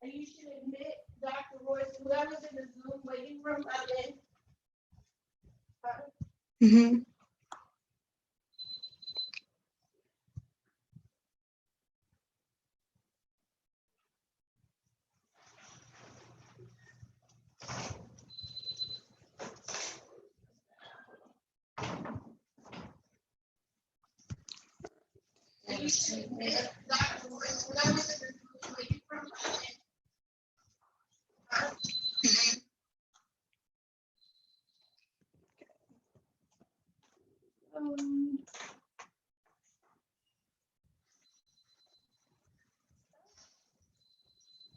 You should admit, Dr. Royce, whoever's in the Zoom waiting room, I'm in. Mm-hmm. You should admit, Dr. Royce, whoever's in the Zoom waiting room, I'm in.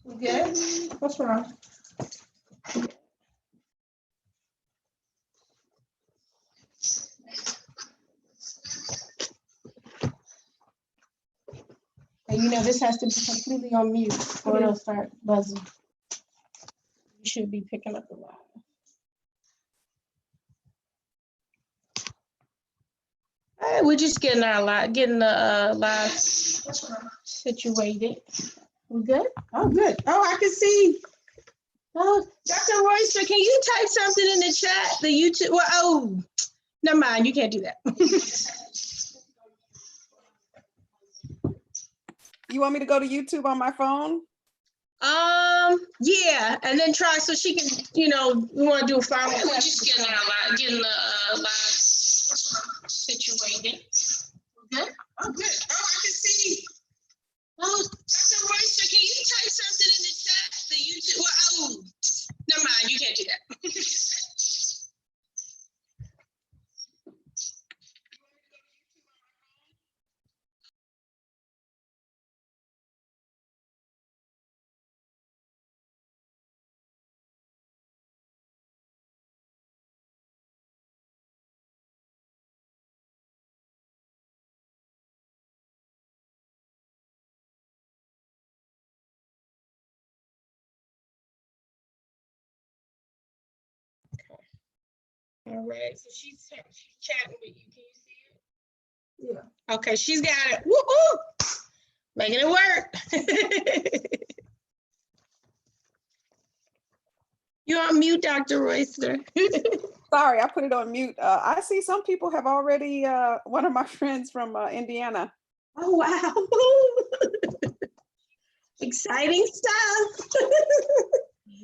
We good? What's wrong? And you know, this has to be completely on mute or it'll start buzzing. You should be picking up the live. We're just getting the live situated. We good? Oh, good. Oh, I can see. Oh, Dr. Royster, can you type something in the chat? The YouTube. Well, oh, never mind. You can't do that. You want me to go to YouTube on my phone? Yeah, and then try so she can, you know, we want to do a final. We're just getting the live situated. Good? Oh, good. Oh, I can see. Oh, Dr. Royster, can you type something in the chat? The YouTube. Well, oh, never mind. You can't do that. All right, so she's chatting with you. Can you see it? Yeah. Okay, she's got it. Woo-hoo! Making it work. You're on mute, Dr. Royster. Sorry, I put it on mute. I see some people have already, one of my friends from Indiana. Oh, wow. Exciting stuff.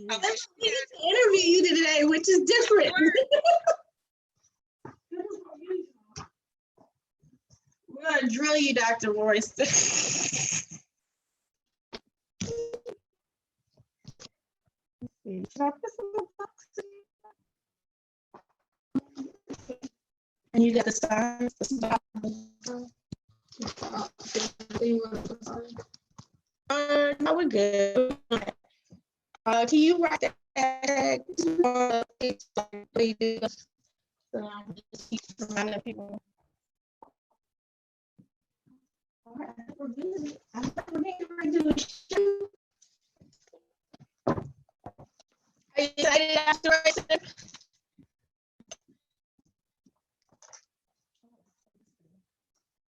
Okay. Let's get to interview you today, which is different. We're going to drill you, Dr. Royster. And you got the signs, the stop. No, we're good. Can you write that tag? Just keep reminding people. All right, we're good. I'm going to do a shoot. Are you excited, Dr. Royster?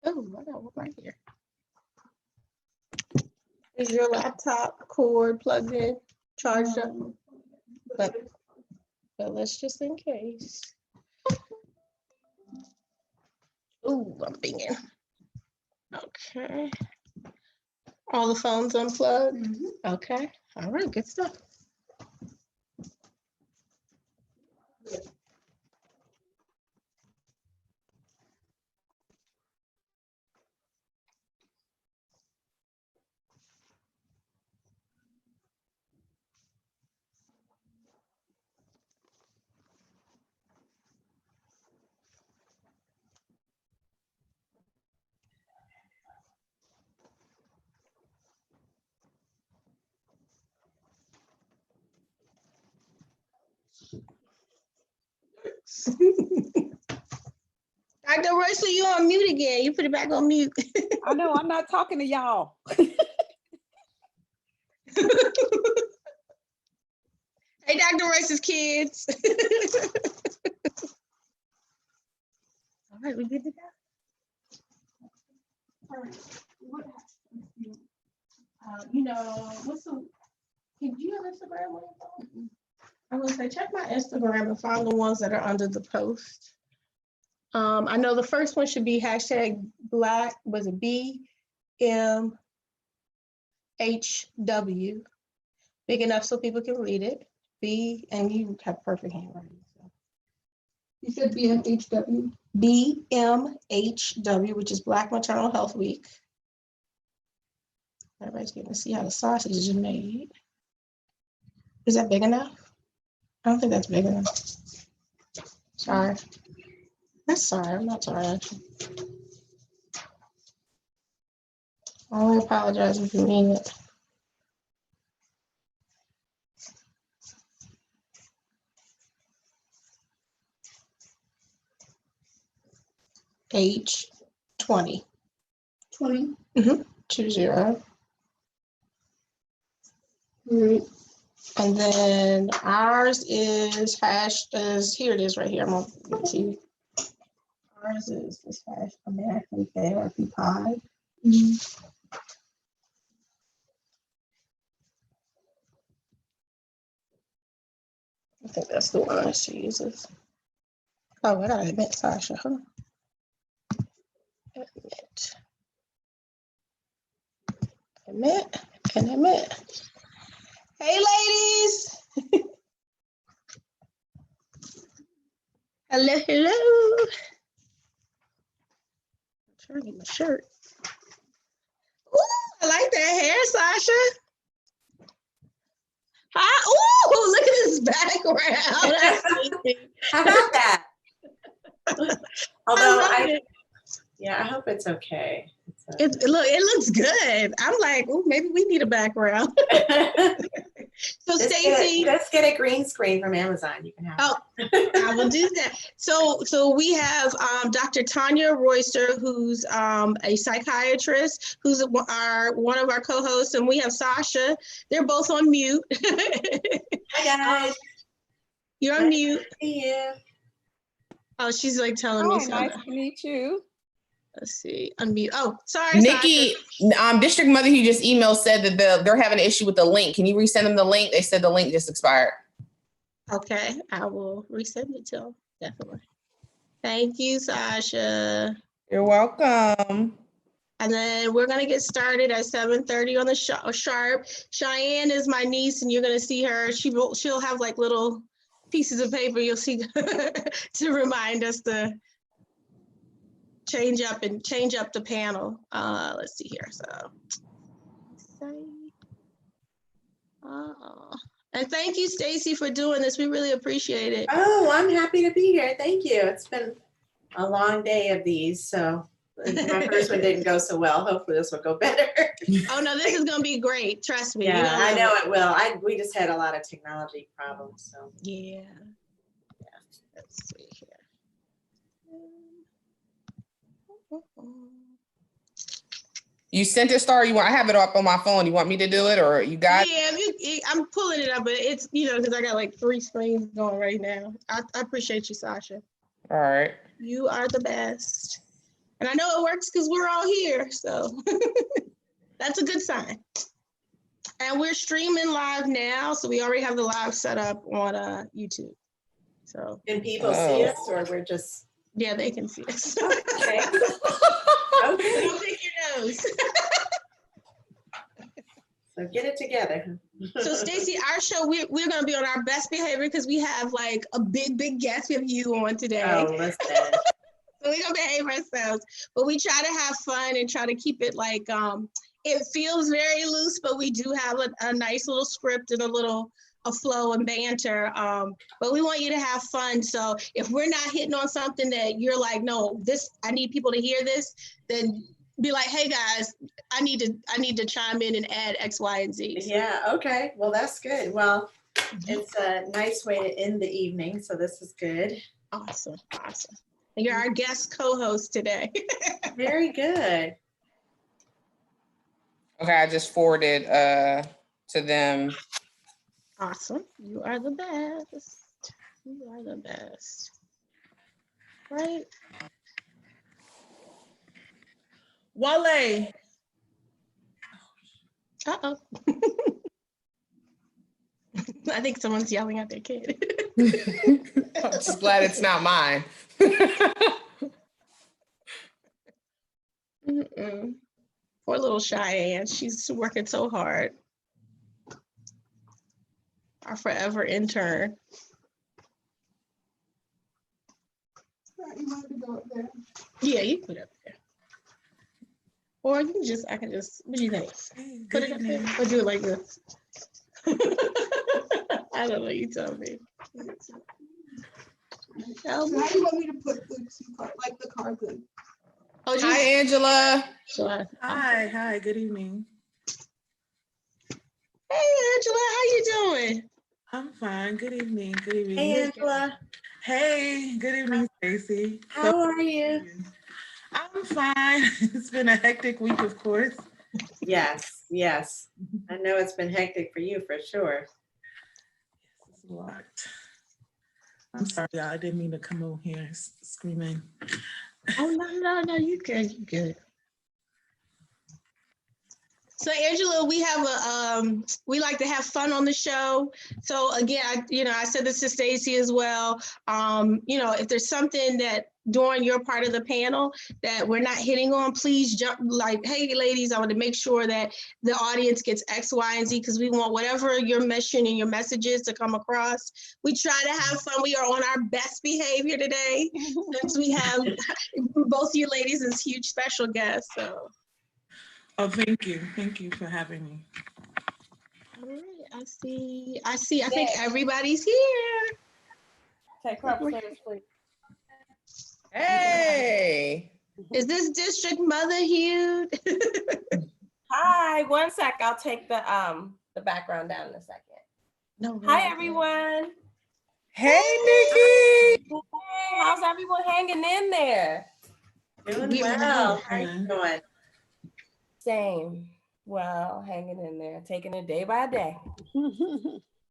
Oh, I got one right here. Is your laptop cord plugged in, charged up? But let's just in case. Ooh, I'm thinking. Okay. All the phones unplugged? Mm-hmm. Okay. All right, good stuff. Dr. Royster, you on mute again. You put it back on mute. I know, I'm not talking to y'all. Hey, Dr. Royster's kids. All right, we good to go? All right. What, you know, what's the Do you have Instagram on your phone? I'm gonna say check my Instagram and find the ones that are under the post. I know the first one should be hashtag Black. Was it BMHW? Big enough so people can read it. And you have perfect handwriting. So. You said BMHW? BMHW, which is Black Maternal Health Week. Everybody's getting to see how the sausage is made. Is that big enough? I don't think that's big enough. Sorry. That's sorry. I'm not sorry, actually. I only apologize if you mean it. Age 20. 20? Mm-hmm. 20. Right. And then ours is here it is right here. I'm gonna give it to you. Ours is this hash American therapy pie. Mm-hmm. I think that's the one she uses. Oh, I gotta admit, Sasha. Huh? Admit. Hey, ladies. Hello. I'm trying to get my shirt. Ooh, I like that hair, Sasha. Hi. Ooh, look at this background. That's amazing. How about that? Although I hope it's okay. It looks good. I'm like, oh, maybe we need a background. So Stacey, let's get a green screen from Amazon. You can have. Oh, I will do that. So we have Dr. Tanya Royster, who's a psychiatrist, who's one of our co-hosts, and we have Sasha. They're both on mute. Hi guys. You're on mute. Nice to see you. Oh, she's like telling me something. Nice to meet you. Let's see. Unmute. Oh, sorry, Nikki, District Mother who just emailed said that they're having an issue with the link. Can you resend them the link? They said the link just expired. Okay, I will resend it to them, definitely. Thank you, Sasha. You're welcome. And then we're gonna get started at 7:30 on the sharp. Cheyenne is my niece, and you're gonna see her. She'll have like little pieces of paper you'll see to remind us to change up the panel. Let's see here. And thank you, Stacey, for doing this. We really appreciate it. Oh, I'm happy to be here. Thank you. It's been a long day of these, so my first one didn't go so well. Hopefully this will go better. Oh no, this is gonna be great. Trust me. Yeah, I know it will. We just had a lot of technology problems, so. Yeah. Let's see here. You sent it, Star? I have it up on my phone. You want me to do it, or you got? Yeah, I'm pulling it up, but it's because I got like 3 screens going right now. I appreciate you, Sasha. All right. You are the best, and I know it works because we're all here, so that's a good sign. And we're streaming live now, so we already have the live set up on YouTube. So Can people see us, or we're just? Yeah, they can see us. Okay. Okay. Don't pick your nose. So get it together. So Stacey, our show, we're going to be on our best behavior because we have like a big guest. We have you on today. Oh, listen. So we're going to behave ourselves, but we try to have fun and try to keep it like, it feels very loose, but we do have a nice little script and a flow and banter. But we want you to have fun. So if we're not hitting on something that you're like, no, I need people to hear this, then be like, hey guys, I need to chime in and add X, Y, and Z. Yeah, okay. Well, that's good. Well, it's a nice way to end the evening, so this is good. Awesome. And you're our guest co-host today. Very good. Okay, I just forwarded to them. Awesome. You are the best. You are the best. Right? Wale. Uh-oh. I think someone's yelling at their kid. I'm just glad it's not mine. Mm-mm. Poor little Cheyenne. She's working so hard. Our forever intern. You want to go up there? Yeah, you can put it up there. Or you can just, I can just, what do you think? Put it up there or do it like this? I don't know, you tell me. How do you want me to put the card, like the card thing? Oh, Hi, Angela. Hi, good evening. Hey, Angela, how you doing? I'm fine. Good evening. Good evening. Hey, Angela. Hey, good evening, Stacy. How are you? I'm fine. It's been a hectic week, of course. Yes. I know it's been hectic for you for sure. It's a lot. I'm sorry, y'all. I didn't mean to come over here screaming. Oh, no, you good, you good. So Angela, we have we like to have fun on the show. So again, I said this to Stacy as well. If there's something that during your part of the panel that we're not hitting on, please jump like, hey ladies, I want to make sure that the audience gets X, Y, and Z, because we want whatever your mission and your message is to come across. We try to have fun. We are on our best behavior today since we have both you ladies as huge special guests. So. Oh, thank you. Thank you for having me. All right, I see. I think everybody's here. Take her upstairs, please. Hey. Is this District Mother Hugh? Hi, one sec. I'll take the background down in a second. No. Hi, everyone. Hey, Nikki. Hey, how's everyone hanging in there? Doing We are well. good. How are you doing? Same. Well, hanging in there, taking it day by day.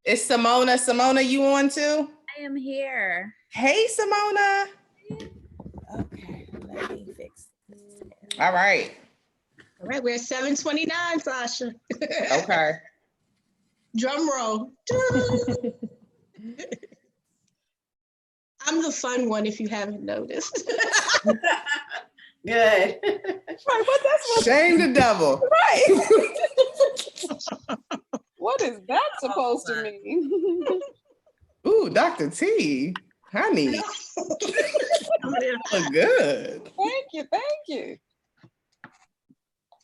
It's Simona. Simona, you on too? I am here. Hey, Simona. Okay, let me fix this. All right. All right, we're at 7:29, Sasha. Okay. Drum roll. I'm the fun one, if you haven't noticed. Good. Right, what that's Shame the devil. right. What is that supposed to mean? Ooh, Dr. T. Honey. Look good. Thank you.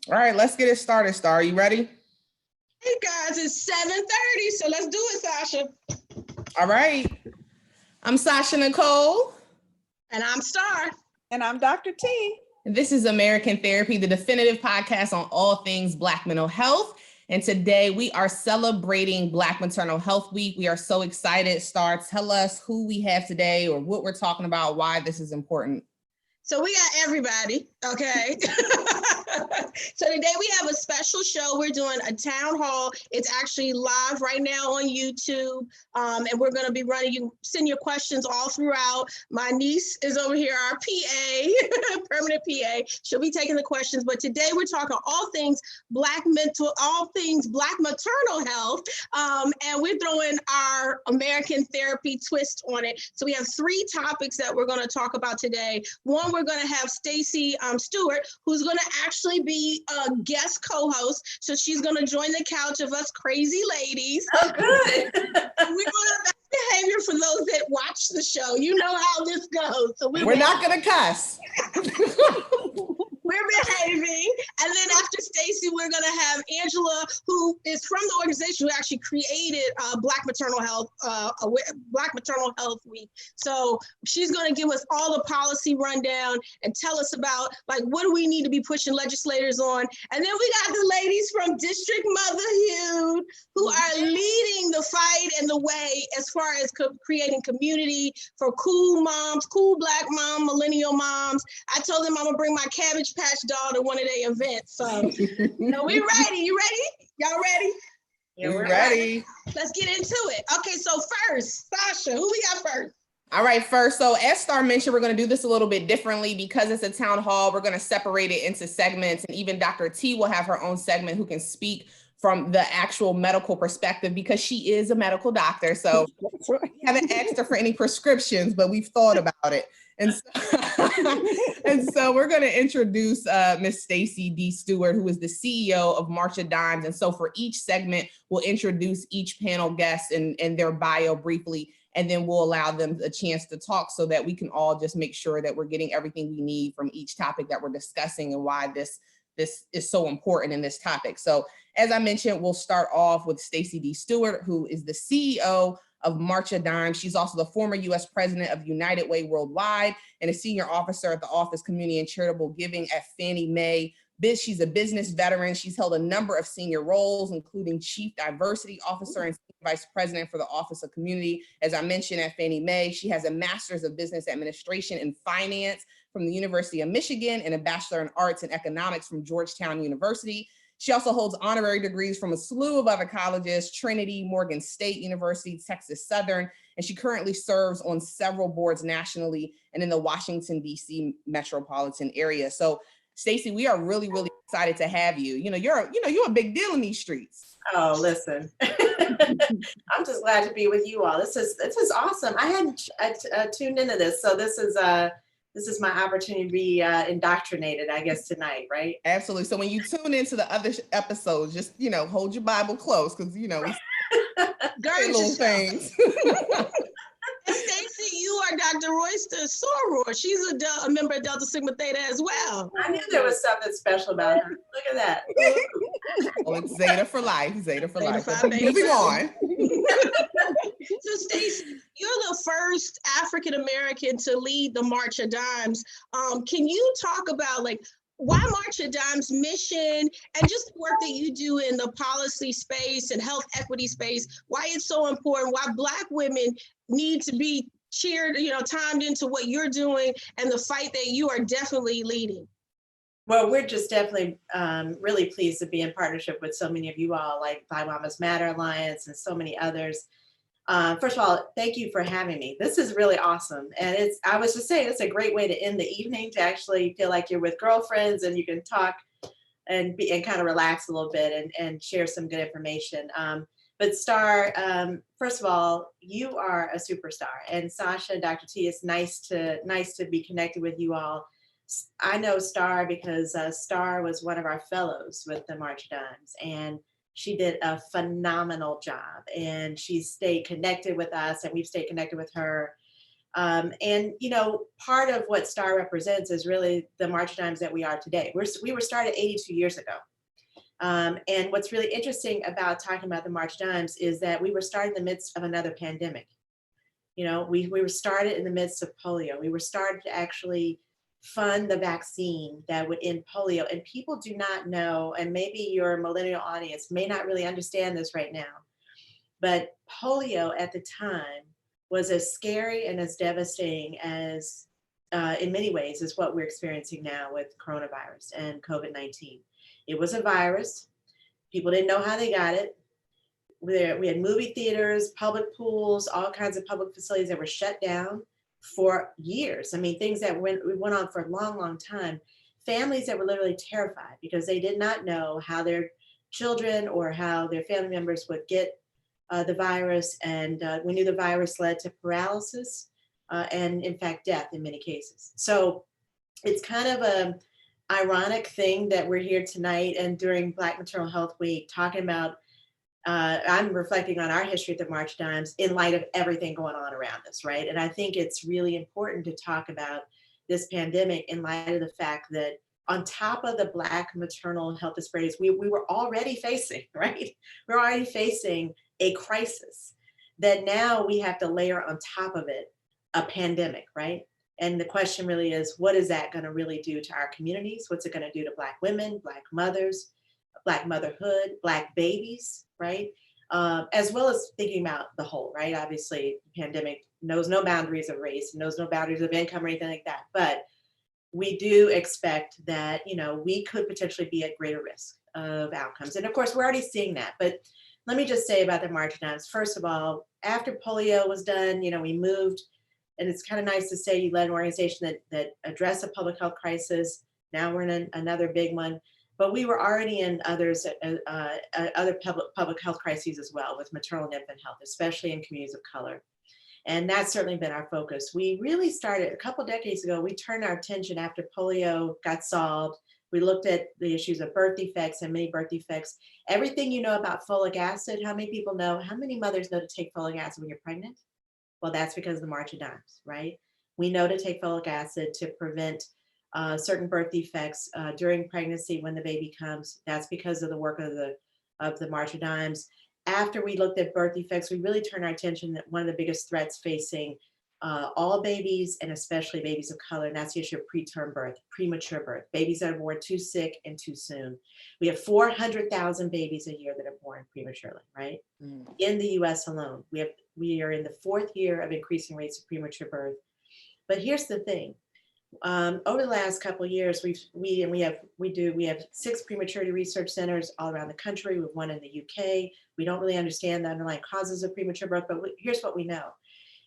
All right, let's get it started, Star. You ready? Hey guys, it's 7:30, so let's do it, Sasha. All right. I'm Sasha Nicole. And I'm Star. And I'm Dr. T. This is American Therapy, the definitive podcast on all things Black mental health. And today we are celebrating Black Maternal Health Week. We are so excited. Star, tell us who we have today or what we're talking about, why this is important. So we got everybody, okay? So today we have a special show. We're doing a town hall. It's actually live right now on YouTube. And we're gonna be running, you send your questions all throughout. My niece is over here, our PA, permanent PA. She'll be taking the questions, but today we're talking all things Black maternal health. And we're throwing our American therapy twist on it. So we have 3 topics that we're gonna talk about today. One, we're going to have Stacy Stewart, who's going to actually be a guest co-host. So she's going to join the couch of us crazy ladies. Oh, good. We're going to have behavior for those that watch the show. You know how this goes. So We're not going to cuss. We're behaving. And then after Stacy, we're going to have Angela, who is from the organization who actually created Black Maternal Health Week. So she's going to give us all the policy rundown and tell us about like what do we need to be pushing legislators on. And then we got the ladies from District Motherhood who are leading the fight and the way as far as creating community for cool moms, cool Black mom, millennial moms. I told them I'm going to bring my Cabbage Patch doll to one of their events. So we ready. You ready? Y'all ready? Yeah, We're we're ready. Let's get into it. Okay, so first, Sasha, who we got first? All right, first, so as Star mentioned, we're going to do this a little bit differently because it's a town hall. We're going to separate it into segments, and even Dr. T will have her own segment who can speak from the actual medical perspective because she is a medical doctor. So That's right. we haven't asked her for any prescriptions, but we've thought about it. And so, and so we're going to introduce Miss Stacy D. Stewart, who is the CEO of March of Dimes. And so for each segment, we'll introduce each panel guest and their bio briefly, and then we'll allow them a chance to talk so that we can all just make sure that we're getting everything we need from each topic that we're discussing and why this is so important in this topic. So as I mentioned, we'll start off with Stacy D. Stewart, who is the CEO of March of Dimes. She's also the former U.S. president of United Way Worldwide and a senior officer at the Office Community and Charitable Giving at Fannie Mae. She's a business veteran. She's held a number of senior roles, including Chief Diversity Officer and Vice President for the Office of Community. As I mentioned, at Fannie Mae, she has a Master's of Business Administration and Finance from the University of Michigan and a Bachelor in Arts and Economics from Georgetown University. She also holds honorary degrees from a slew of other colleges, Trinity, Morgan State University, Texas Southern, and she currently serves on several boards nationally and in the Washington, D.C. metropolitan area. So Stacy, we are really, really excited to have you. You're a big deal in these streets. Oh, listen, I'm just glad to be with you all. This is awesome. I hadn't tuned into this, so this is my opportunity to be indoctrinated, I guess, tonight, right? Absolutely. So when you tune into the other episodes, just hold your Bible close because we Gird little yourself. things. And Stacy, you are Dr. Royster Soror. She's a member of Delta Sigma Theta as well. I knew there was something special about her. Look at that. Well, it's Zeta for life. Zeta for Theta life. Phi Beta Moving Phi. on. So Stacy, you're the first African American to lead the March of Dimes. Can you talk about why March of Dimes' mission and just the work that you do in the policy space and health equity space, why it's so important, why Black women need to be cheered, timed into what you're doing and the fight that you are definitely leading? Well, we're just definitely really pleased to be in partnership with so many of you all, like Black Mamas Matter Alliance and so many others. First of all, thank you for having me. This is really awesome. And I was just saying, it's a great way to end the evening, to actually feel like you're with girlfriends and you can talk and kind of relax a little bit and share some good information. But Star, first of all, you are a superstar. And Sasha, Dr. T, it's nice to be connected with you all. I know Star because Star was one of our fellows with the March of Dimes, and she did a phenomenal job, and she stayed connected with us and we've stayed connected with her. And part of what Star represents is really the March of Dimes that we are today. We were started 82 years ago. And what's really interesting about talking about the March of Dimes is that we were started in the midst of another pandemic. We were started in the midst of polio. We were started to actually fund the vaccine that would end polio. And people do not know, and maybe your millennial audience may not really understand this right now, but polio at the time was as scary and as devastating as, in many ways, is what we're experiencing now with coronavirus and COVID-19. It was a virus. People didn't know how they got it. We had movie theaters, public pools, all kinds of public facilities that were shut down for years. I mean, things that went on for a long, long time. Families that were literally terrified because they did not know how their children or how their family members would get the virus. And we knew the virus led to paralysis and, in fact, death in many cases. So it's kind of a ironic thing that we're here tonight and during Black Maternal Health Week talking about I'm reflecting on our history at the March of Dimes in light of everything going on around us, right? And I think it's really important to talk about this pandemic in light of the fact that on top of the Black maternal health disparities, we were already facing, right? We're already facing a crisis that now we have to layer on top of it a pandemic, right? And the question really is, what is that going to really do to our communities? What's it going to do to Black women, Black mothers, Black motherhood, Black babies, right? As well as thinking about the whole, right? Obviously, the pandemic knows no boundaries of race, knows no boundaries of income or anything like that. But we do expect that, we could potentially be at greater risk of outcomes. And of course, we're already seeing that. But let me just say about the March of Dimes. First of all, after polio was done, we moved and it's kind of nice to say you led an organization that addressed a public health crisis. Now we're in another big one, but we were already in other public health crises as well, with maternal and infant health, especially in communities of color. And that's certainly been our focus. We really started a couple decades ago. We turned our attention after polio got solved. We looked at the issues of birth defects and many birth defects. Everything you know about folic acid, how many people know, how many mothers know to take folic acid when you're pregnant? Well, that's because of the March of Dimes, right? We know to take folic acid to prevent certain birth defects during pregnancy when the baby comes. That's because of the work of the March of Dimes. After we looked at birth defects, we really turned our attention that one of the biggest threats facing all babies, and especially babies of color, and that's the issue of preterm birth, premature birth, babies that are born too sick and too soon. We have 400,000 babies a year that are born prematurely, right? In the US alone, we are in the 4th year of increasing rates of premature birth. But here's the thing. Over the last couple of years, we have 6 prematurity research centers all around the country. We have one in the UK. We don't really understand the underlying causes of premature birth, but here's what we know,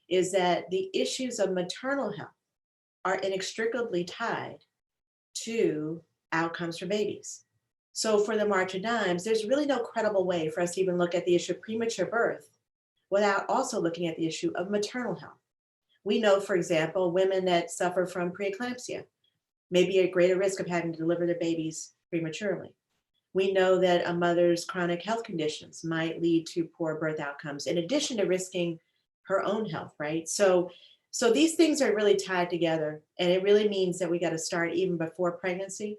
is that the issues of maternal health are inextricably tied to outcomes for babies. So for the March of Dimes, there's really no credible way for us to even look at the issue of premature birth without also looking at the issue of maternal health. We know, for example, women that suffer from preeclampsia may be at greater risk of having to deliver their babies prematurely. We know that a mother's chronic health conditions might lead to poor birth outcomes, in addition to risking her own health, right? So these things are really tied together, and it really means that we got to start even before pregnancy.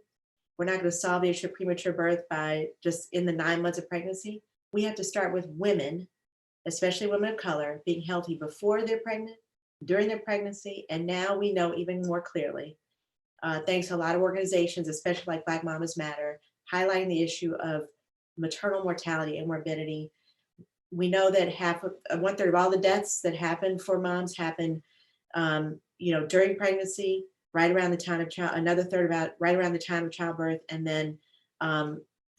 We're not going to solve the issue of premature birth by just in the 9 months of pregnancy. We have to start with women, especially women of color, being healthy before they're pregnant, during their pregnancy, and now we know even more clearly, thanks to a lot of organizations, especially like Black Mamas Matter, highlighting the issue of maternal mortality and morbidity. We know that 1/3 of all the deaths that happen for moms happen, during pregnancy, right around the time of another third right around the time of childbirth, and then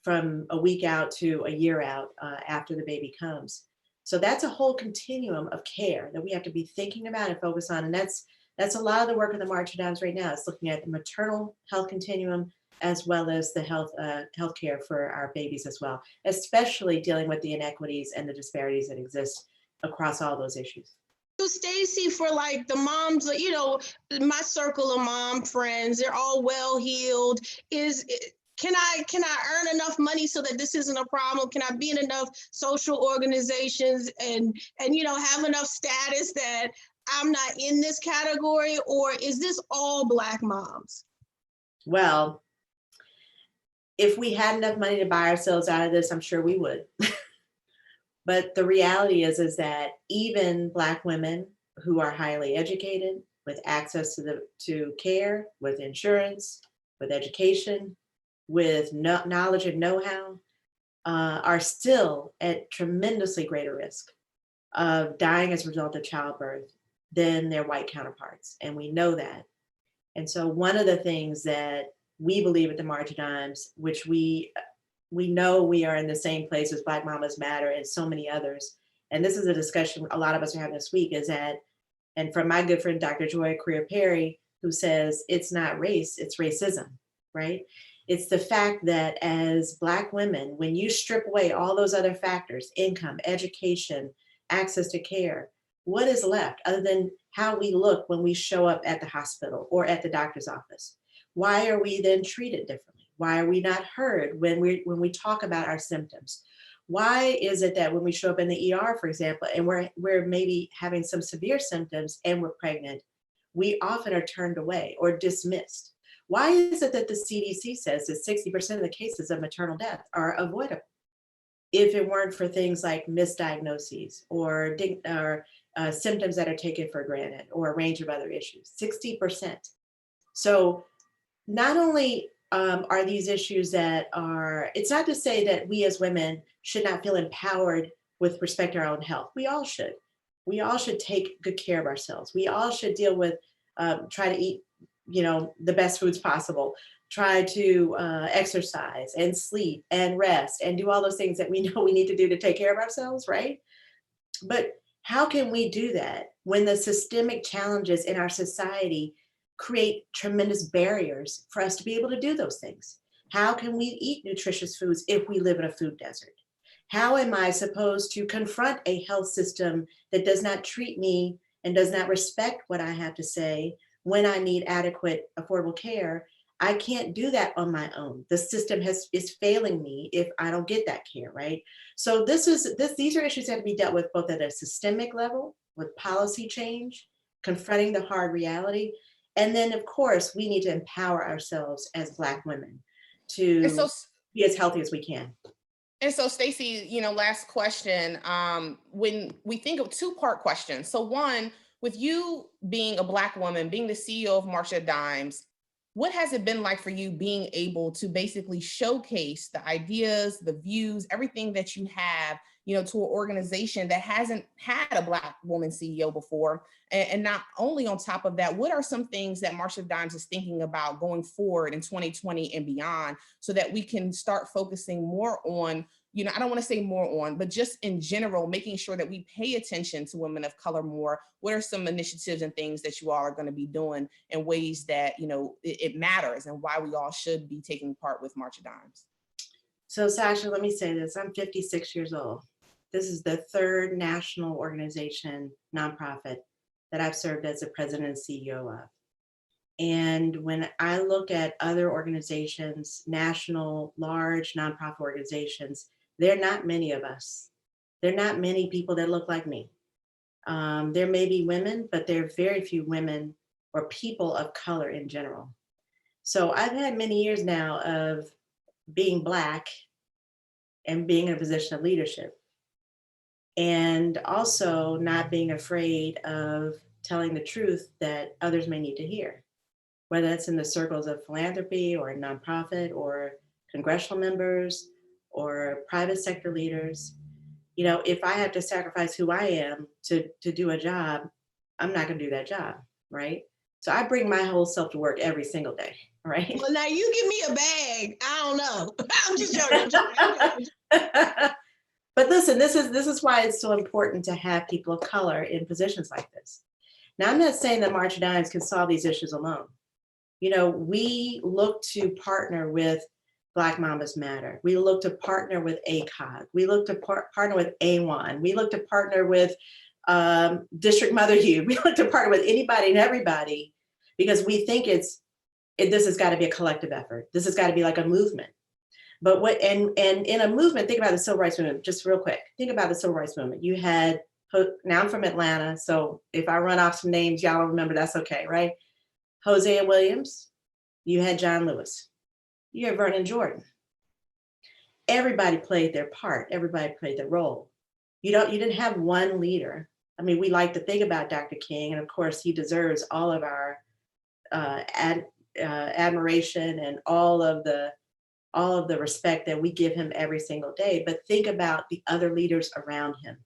from a week out to a year out after the baby comes. So that's a whole continuum of care that we have to be thinking about and focus on. And that's a lot of the work of the March of Dimes right now. It's looking at the maternal health continuum as well as the healthcare for our babies as well, especially dealing with the inequities and the disparities that exist across all those issues. So Stacy, for like the moms, my circle of mom friends, they're all well-heeled. Can I earn enough money so that this isn't a problem? Can I be in enough social organizations and have enough status that I'm not in this category? Or is this all Black moms? Well, if we had enough money to buy ourselves out of this, I'm sure we would. But the reality is that even Black women who are highly educated, with access to care, with insurance, with education, with knowledge and know-how, are still at tremendously greater risk of dying as a result of childbirth than their white counterparts. And we know that. And so one of the things that we believe at the March of Dimes, which we know we are in the same place as Black Mamas Matter and so many others, and this is a discussion a lot of us are having this week, is that, and from my good friend, Dr. Joy Career-Perry, who says it's not race, it's racism, right? It's the fact that as Black women, when you strip away all those other factors, income, education, access to care, what is left other than how we look when we show up at the hospital or at the doctor's office? Why are we then treated differently? Why are we not heard when we talk about our symptoms? Why is it that when we show up in the ER, for example, and we're maybe having some severe symptoms and we're pregnant, we often are turned away or dismissed? Why is it that the CDC says that 60% of the cases of maternal death are avoidable if it weren't for things like misdiagnoses or symptoms that are taken for granted or a range of other issues? 60%. So not only are these issues that are, it's not to say that we as women should not feel empowered with respect to our own health. We all should. We all should take good care of ourselves. We all should deal with, try to eat the best foods possible, try to exercise and sleep and rest and do all those things that we know we need to do to take care of ourselves, right? But How can we do that when the systemic challenges in our society create tremendous barriers for us to be able to do those things? How can we eat nutritious foods if we live in a food desert? How am I supposed to confront a health system that does not treat me and does not respect what I have to say when I need adequate, affordable care? I can't do that on my own. The system is failing me if I don't get that care, right? So these are issues that have to be dealt with both at a systemic level with policy change, confronting the hard reality. And then of course, we need to empower ourselves as Black women to And so, be as healthy as we can. and so Stacey, last question. When we think of two-part questions. So one, with you being a Black woman, being the CEO of March at Dimes, what has it been like for you being able to basically showcase the ideas, the views, everything that you have, to an organization that hasn't had a Black woman CEO before? And not only on top of that, what are some things that March of Dimes is thinking about going forward in 2020 and beyond so that we can start focusing more on, I don't want to say more on, but just in general, making sure that we pay attention to women of color more? What are some initiatives and things that you all are going to be doing in ways that, it matters and why we all should be taking part with March of Dimes? So Sasha, let me say this, I'm 56 years old. This is the third national organization, nonprofit, that I've served as the president and CEO of. And when I look at other organizations, national, large nonprofit organizations, there are not many of us. There are not many people that look like me. There may be women, but there are very few women or people of color in general. So I've had many years now of being Black and being in a position of leadership, and also not being afraid of telling the truth that others may need to hear, whether that's in the circles of philanthropy or a nonprofit or congressional members or private sector leaders. If I have to sacrifice who I am to do a job, I'm not gonna do that job, right? So I bring my whole self to work every single day, right? Well, now you give me a bag. I don't know. I'm just joking. But listen, this is why it's so important to have people of color in positions like this. Now, I'm not saying that March of Dimes can solve these issues alone. We look to partner with Black Mamas Matter. We look to partner with ACOG. We look to partner with A1. We look to partner with District Mother U. We look to partner with anybody and everybody because we think this has got to be a collective effort. This has got to be like a movement. But and in a movement, think about the Civil Rights Movement, just real quick. Think about the Civil Rights Movement. You had, now I'm from Atlanta, so if I run off some names, y'all don't remember, that's okay, right? Hosea Williams, you had John Lewis, you had Vernon Jordan. Everybody played their part, everybody played their role. You didn't have one leader. I mean, we like to think about Dr. King, and of course he deserves all of our admiration and all of the respect that we give him every single day. But think about the other leaders around him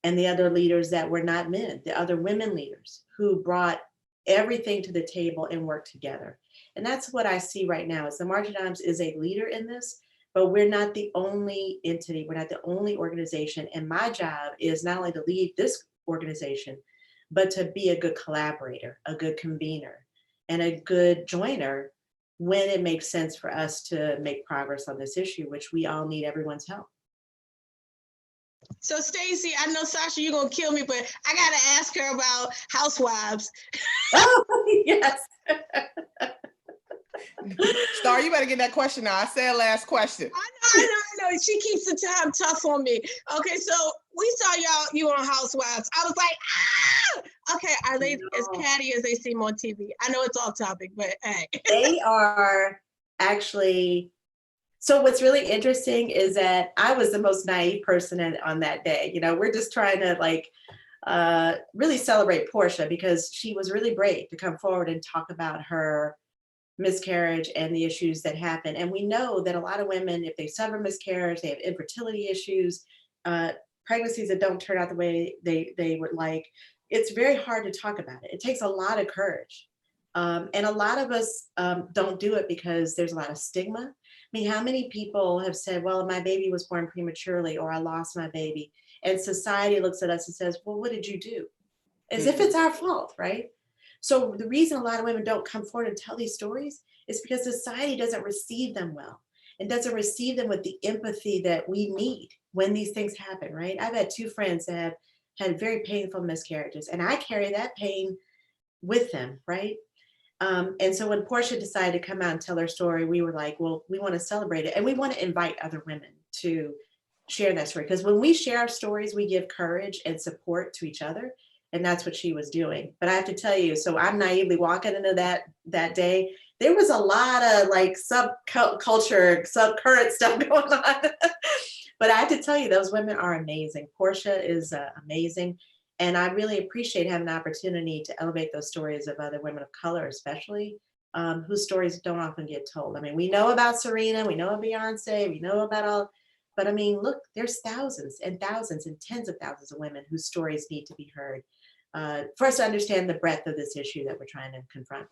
and the other leaders that were not men, the other women leaders who brought everything to the table and worked together. And that's what I see right now is the March of Dimes is a leader in this, but we're not the only entity, we're not the only organization. And my job is not only to lead this organization, but to be a good collaborator, a good convener, and a good joiner when it makes sense for us to make progress on this issue, which we all need everyone's help. So Stacey, I know Sasha, you're gonna kill me, but I gotta ask her about housewives. Oh, yes. Star, you better get that question now. I said last question. I know. She keeps the time tough on me. Okay, so we saw you on Housewives. I was like, okay, are they as catty as they seem on TV? I know it's off topic, but hey. They are actually, so what's really interesting is that I was the most naive person on that day. We're just trying to really celebrate Portia because she was really brave to come forward and talk about her miscarriage and the issues that happen. And we know that a lot of women, if they suffer miscarriage, they have infertility issues, pregnancies that don't turn out the way they would like. It's very hard to talk about it. It takes a lot of courage. And a lot of us don't do it because there's a lot of stigma. I mean, how many people have said, well, my baby was born prematurely or I lost my baby. And society looks at us and says, well, what did you do? As if it's our fault, right? So the reason a lot of women don't come forward and tell these stories is because society doesn't receive them well and doesn't receive them with the empathy that we need when these things happen, right? I've had 2 friends that have had very painful miscarriages, and I carry that pain with them, right? And so when Portia decided to come out and tell her story, we were like, well, we want to celebrate it. And we want to invite other women to share that story. Because when we share our stories, we give courage and support to each other. And that's what she was doing. But I have to tell you, so I'm naively walking into that day. There was a lot of like subculture, subcurrent stuff going on. But I have to tell you, those women are amazing. Portia is amazing. And I really appreciate having an opportunity to elevate those stories of other women of color, especially whose stories don't often get told. I mean, we know about Serena, we know about Beyonce, we know about all, but I mean, look, there's thousands and thousands and tens of thousands of women whose stories need to be heard for us to understand the breadth of this issue that we're trying to confront.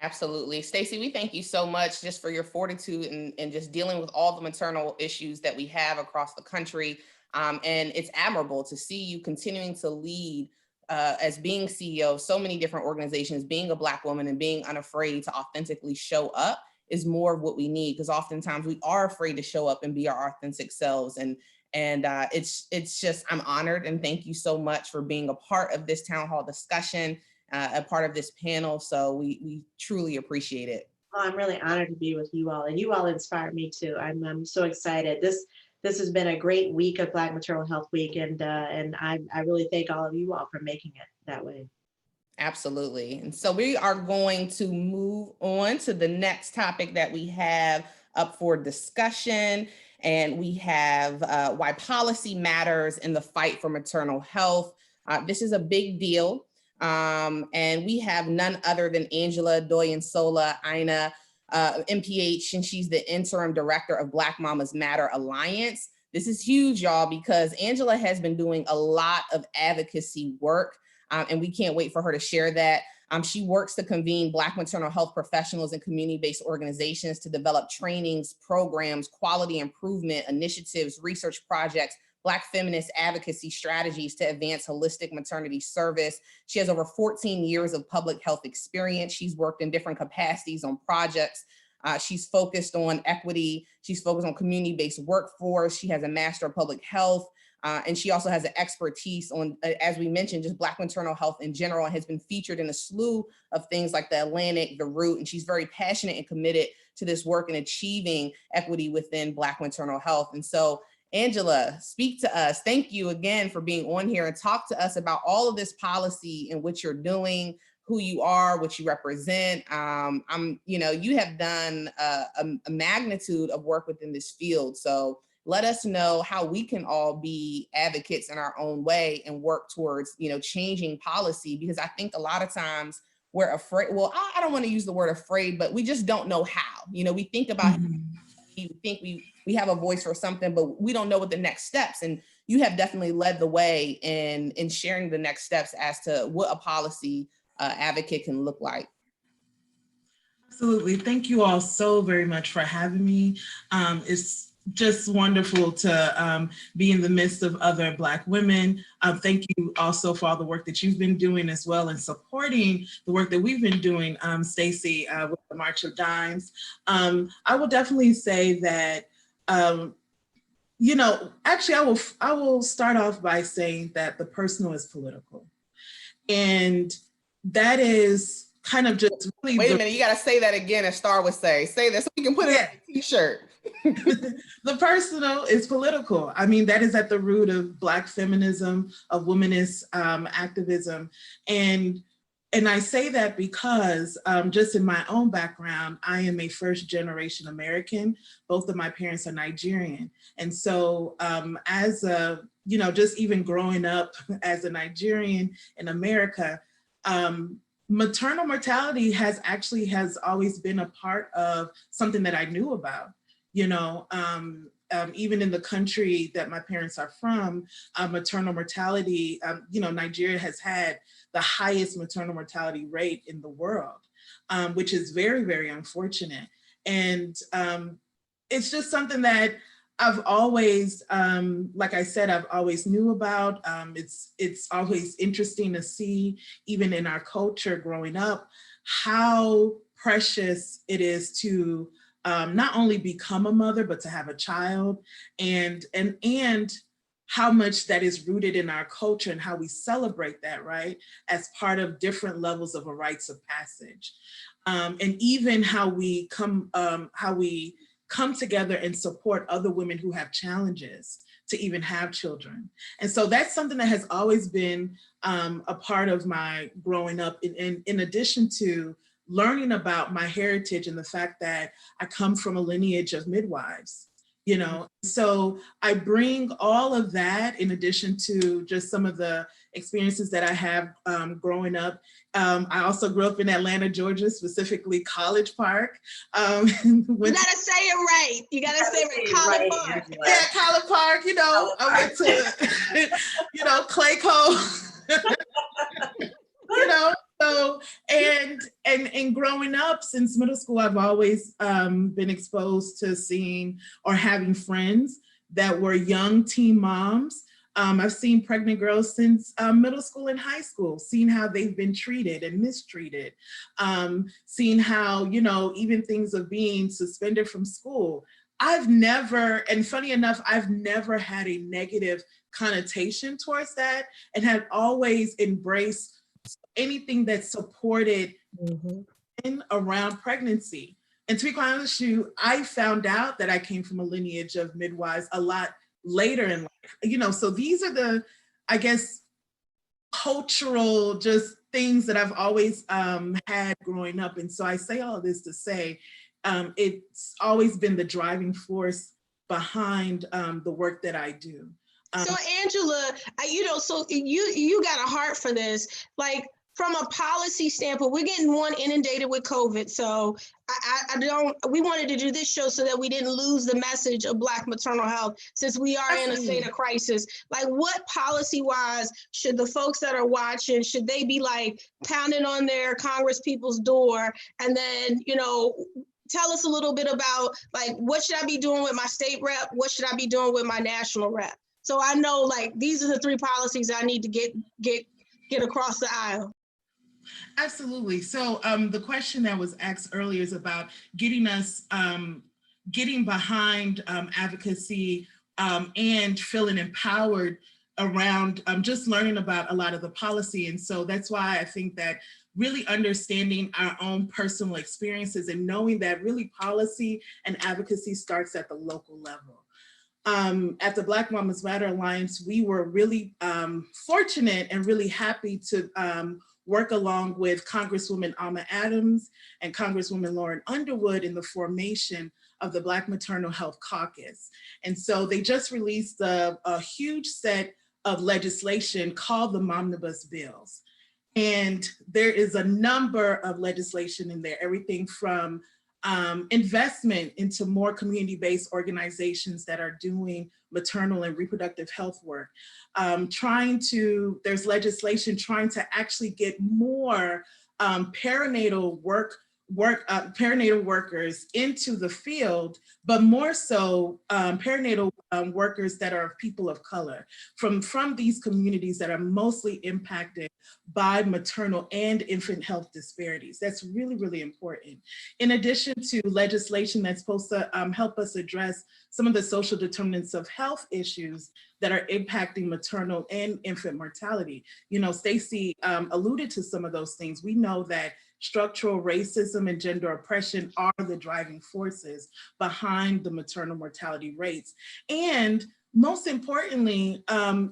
Absolutely. Stacey, we thank you so much just for your fortitude and just dealing with all the maternal issues that we have across the country. And it's admirable to see you continuing to lead as being CEO of so many different organizations, being a Black woman and being unafraid to authentically show up is more of what we need, because oftentimes we are afraid to show up and be our authentic selves. And it's just, I'm honored, and thank you so much for being a part of this town hall discussion, a part of this panel. So we truly appreciate it. Oh, I'm really honored to be with you all, and you all inspired me too. I'm so excited. This has been a great week of Black Maternal Health Week, and I really thank all of you all for making it that way. Absolutely. And so we are going to move on to the next topic that we have up for discussion. And we have why policy matters in the fight for maternal health. This is a big deal. And we have none other than Angela Doyensola Aina, MPH, and she's the interim director of Black Mamas Matter Alliance. This is huge, y'all, because Angela has been doing a lot of advocacy work, and we can't wait for her to share that. She works to convene Black maternal health professionals and community-based organizations to develop trainings, programs, quality improvement initiatives, research projects, Black feminist advocacy strategies to advance holistic maternity service. She has over 14 years of public health experience. She's worked in different capacities on projects. She's focused on equity. She's focused on community-based workforce. She has a Master of Public Health. And she also has an expertise on, as we mentioned, just Black maternal health in general, and has been featured in a slew of things like The Atlantic, The Root, and she's very passionate and committed to this work and achieving equity within Black maternal health. And so, Angela, speak to us. Thank you again for being on here, and talk to us about all of this policy and what you're doing, who you are, what you represent. You have done a magnitude of work within this field. So let us know how we can all be advocates in our own way and work towards, changing policy, because I think a lot of times we're afraid. Well, I don't want to use the word afraid, but we just don't know how. We think about, we think we have a voice for something, but we don't know what the next steps. And you have definitely led the way in sharing the next steps as to what a policy advocate can look like. Absolutely. Thank you all so very much for having me. It's just wonderful to be in the midst of other Black women. Thank you also for all the work that you've been doing as well, and supporting the work that we've been doing, Stacey, with the March of Dimes. I will definitely say that, actually I will start off by saying that the personal is political. And that is kind of just really— Wait a minute, you got to say that again, as Star would say. Say that so we can put it on a t-shirt. The personal is political. I mean, that is at the root of Black feminism, of womanist activism. And I say that because just in my own background, I am a first-generation American. Both of my parents are Nigerian. And so just even growing up as a Nigerian in America, maternal mortality has always been a part of something that I knew about. Even in the country that my parents are from, maternal mortality, Nigeria has had the highest maternal mortality rate in the world, which is very, very unfortunate. And it's just something that I've always, like I said, I've always knew about. It's always interesting to see, even in our culture growing up, how precious it is to not only become a mother, but to have a child, and how much that is rooted in our culture and how we celebrate that, right? As part of different levels of a rites of passage. And even how we come together and support other women who have challenges to even have children. And so that's something that has always been a part of my growing up, in addition to learning about my heritage and the fact that I come from a lineage of midwives. You know, so I bring all of that in addition to just some of the experiences that I have growing up. I also grew up in Atlanta, Georgia, specifically College Park. You gotta say it right. You gotta say it right. College Park. Yeah, College Park. You know, I went to, you know, Clayco. You know, so and growing up since middle school, I've always been exposed to seeing or having friends that were young teen moms. I've seen pregnant girls since middle school and high school, seeing how they've been treated and mistreated, seeing how, you know, even things of being suspended from school. I've never, and funny enough, I've never had a negative connotation towards that, and have always embraced anything that supported in around pregnancy. And to be quite honest with you, I found out that I came from a lineage of midwives a lot later in life. You know, so these are the, I guess, cultural just things that I've always had growing up. And so I say all of this to say, it's always been the driving force behind the work that I do. So Angela, you know, so you got a heart for this. Like, from a policy standpoint, we're getting inundated with COVID. So we wanted to do this show so that we didn't lose the message of Black maternal health, since we are in a state of crisis. Like, what policy wise should the folks that are watching, should they be like pounding on their Congress people's door? And then, you know, tell us a little bit about, like, what should I be doing with my state rep? What should I be doing with my national rep? So I know, like, these are the 3 policies I need to get across the aisle. Absolutely. So the question that was asked earlier is about getting us, getting behind advocacy and feeling empowered around just learning about a lot of the policy. And so that's why I think that really understanding our own personal experiences and knowing that really policy and advocacy starts at the local level. At the Black Mamas Matter Alliance, we were really fortunate and really happy to work along with Congresswoman Alma Adams and Congresswoman Lauren Underwood in the formation of the Black Maternal Health Caucus. And so they just released a huge set of legislation called the Momnibus Bills. And there is a number of legislation in there, everything from investment into more community-based organizations that are doing maternal and reproductive health work. There's legislation trying to actually get more perinatal workers into the field, but more so perinatal workers that are people of color from these communities that are mostly impacted by maternal and infant health disparities. That's really, really important. In addition to legislation that's supposed to help us address some of the social determinants of health issues that are impacting maternal and infant mortality. You know, Stacey alluded to some of those things. We know that structural racism and gender oppression are the driving forces behind the maternal mortality rates. And most importantly,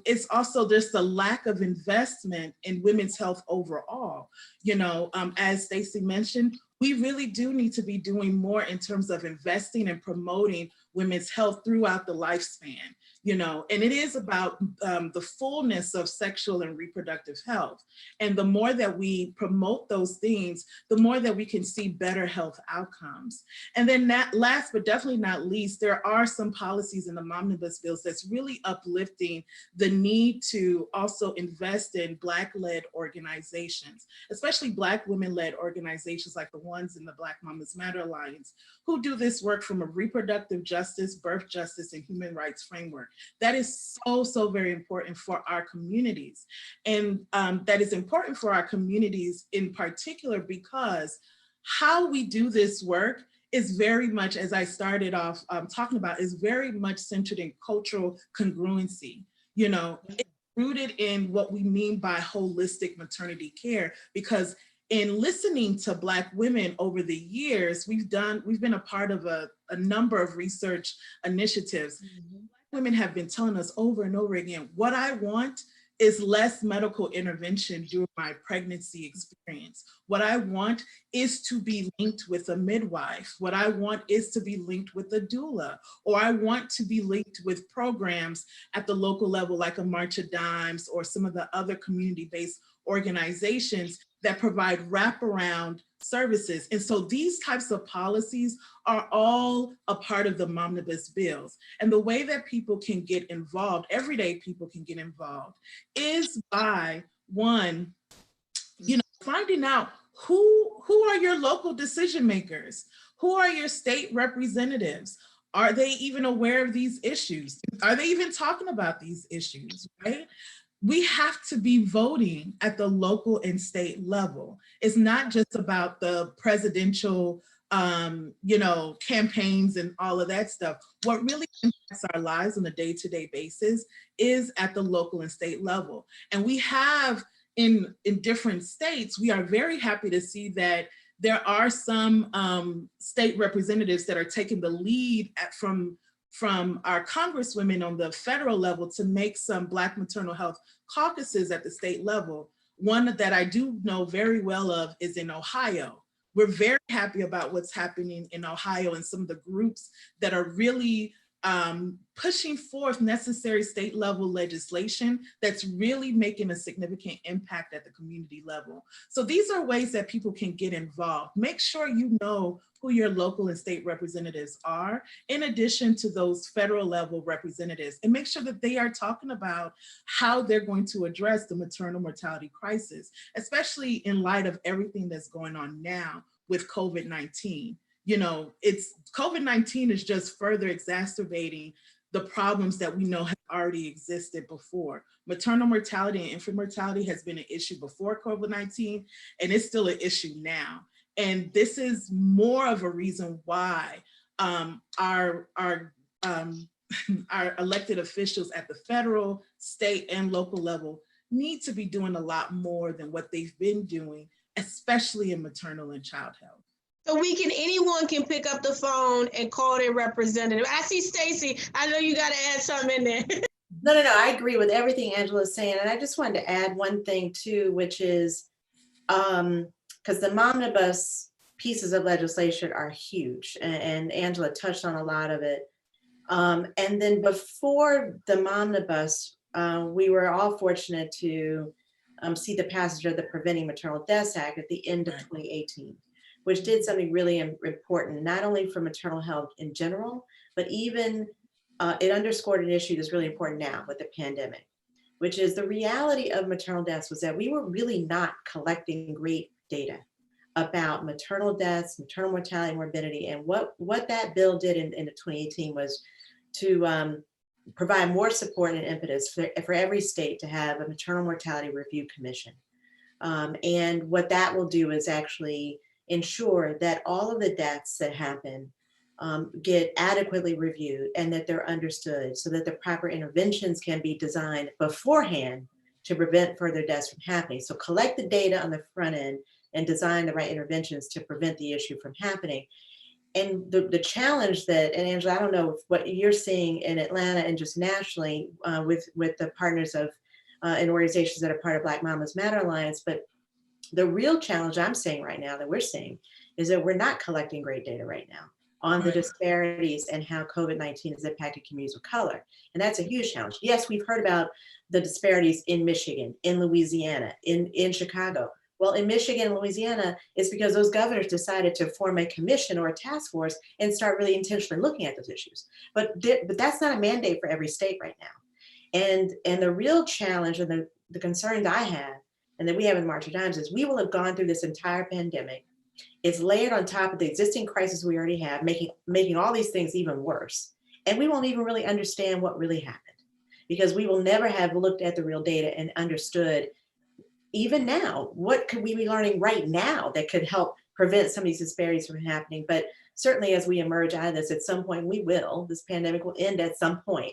it's also just a lack of investment in women's health overall. You know, as Stacey mentioned, we really do need to be doing more in terms of investing and promoting women's health throughout the lifespan, you know, and it is about the fullness of sexual and reproductive health. And the more that we promote those things, the more that we can see better health outcomes. And then last but definitely not least, there are some policies in the Momnibus Bills that's really uplifting the need to also invest in Black-led organizations, especially Black women-led organizations like the ones in the Black Mamas Matter Alliance, who do this work from a reproductive justice, birth justice, and human rights framework. That is so, so very important for our communities. And that is important for our communities in particular because how we do this work is very much, as I started off talking about, is very much centered in cultural congruency. You know, it's rooted in what we mean by holistic maternity care, because in listening to Black women over the years, we've been a part of a number of research initiatives. Black women have been telling us over and over again, what I want is less medical intervention during my pregnancy experience. What I want is to be linked with a midwife. What I want is to be linked with a doula, or I want to be linked with programs at the local level, like a March of Dimes or some of the other community-based organizations that provide wraparound services. And so these types of policies are all a part of the Momnibus bills. And the way that people can get involved, everyday people can get involved, is by, one, you know, finding out who are your local decision makers? Who are your state representatives? Are they even aware of these issues? Are they even talking about these issues, right? We have to be voting at the local and state level. It's not just about the presidential, you know, campaigns and all of that stuff. What really impacts our lives on a day-to-day basis is at the local and state level. And we have in different states, we are very happy to see that there are some state representatives that are taking the lead from our congresswomen on the federal level to make some Black maternal health caucuses at the state level. One that I do know very well of is in Ohio. We're very happy about what's happening in Ohio and some of the groups that are really pushing forth necessary state level legislation that's really making a significant impact at the community level. So these are ways that people can get involved. Make sure you know who your local and state representatives are, in addition to those federal level representatives, and make sure that they are talking about how they're going to address the maternal mortality crisis, especially in light of everything that's going on now with COVID-19. You know, COVID-19 is just further exacerbating the problems that we know have already existed before. Maternal mortality and infant mortality has been an issue before COVID-19, and it's still an issue now. And this is more of a reason why our elected officials at the federal, state, and local level need to be doing a lot more than what they've been doing, especially in maternal and child health. So anyone can pick up the phone and call their representative. I see Stacy. I know you got to add something in there. No, I agree with everything Angela's saying. And I just wanted to add one thing too, which is, because the Momnibus pieces of legislation are huge, and Angela touched on a lot of it. And then before the Momnibus, we were all fortunate to see the passage of the Preventing Maternal Deaths Act at the end of 2018. Which did something really important, not only for maternal health in general, but even it underscored an issue that's really important now with the pandemic, which is the reality of maternal deaths was that we were really not collecting great data about maternal deaths, maternal mortality and morbidity. And what that bill did in 2018 was to provide more support and impetus for every state to have a maternal mortality review commission. And what that will do is actually ensure that all of the deaths that happen get adequately reviewed and that they're understood so that the proper interventions can be designed beforehand to prevent further deaths from happening. So collect the data on the front end and design the right interventions to prevent the issue from happening. And the challenge that, and Angela, I don't know what you're seeing in Atlanta and just nationally with the partners of and organizations that are part of Black Mamas Matter Alliance, but the real challenge I'm seeing right now that we're seeing is that we're not collecting great data right now on the disparities and how COVID-19 has impacted communities of color. And that's a huge challenge. Yes, we've heard about the disparities in Michigan, in Louisiana, in Chicago. Well, in Michigan and Louisiana, it's because those governors decided to form a commission or a task force and start really intentionally looking at those issues. But that's not a mandate for every state right now. And the real challenge and the concerns I have and that we have in March of Dimes is we will have gone through this entire pandemic It's layered on top of the existing crisis we already have, making all these things even worse. And we won't even really understand what really happened because we will never have looked at the real data and understood, even now, what could we be learning right now that could help prevent some of these disparities from happening. But certainly as we emerge out of this, at some point this pandemic will end at some point.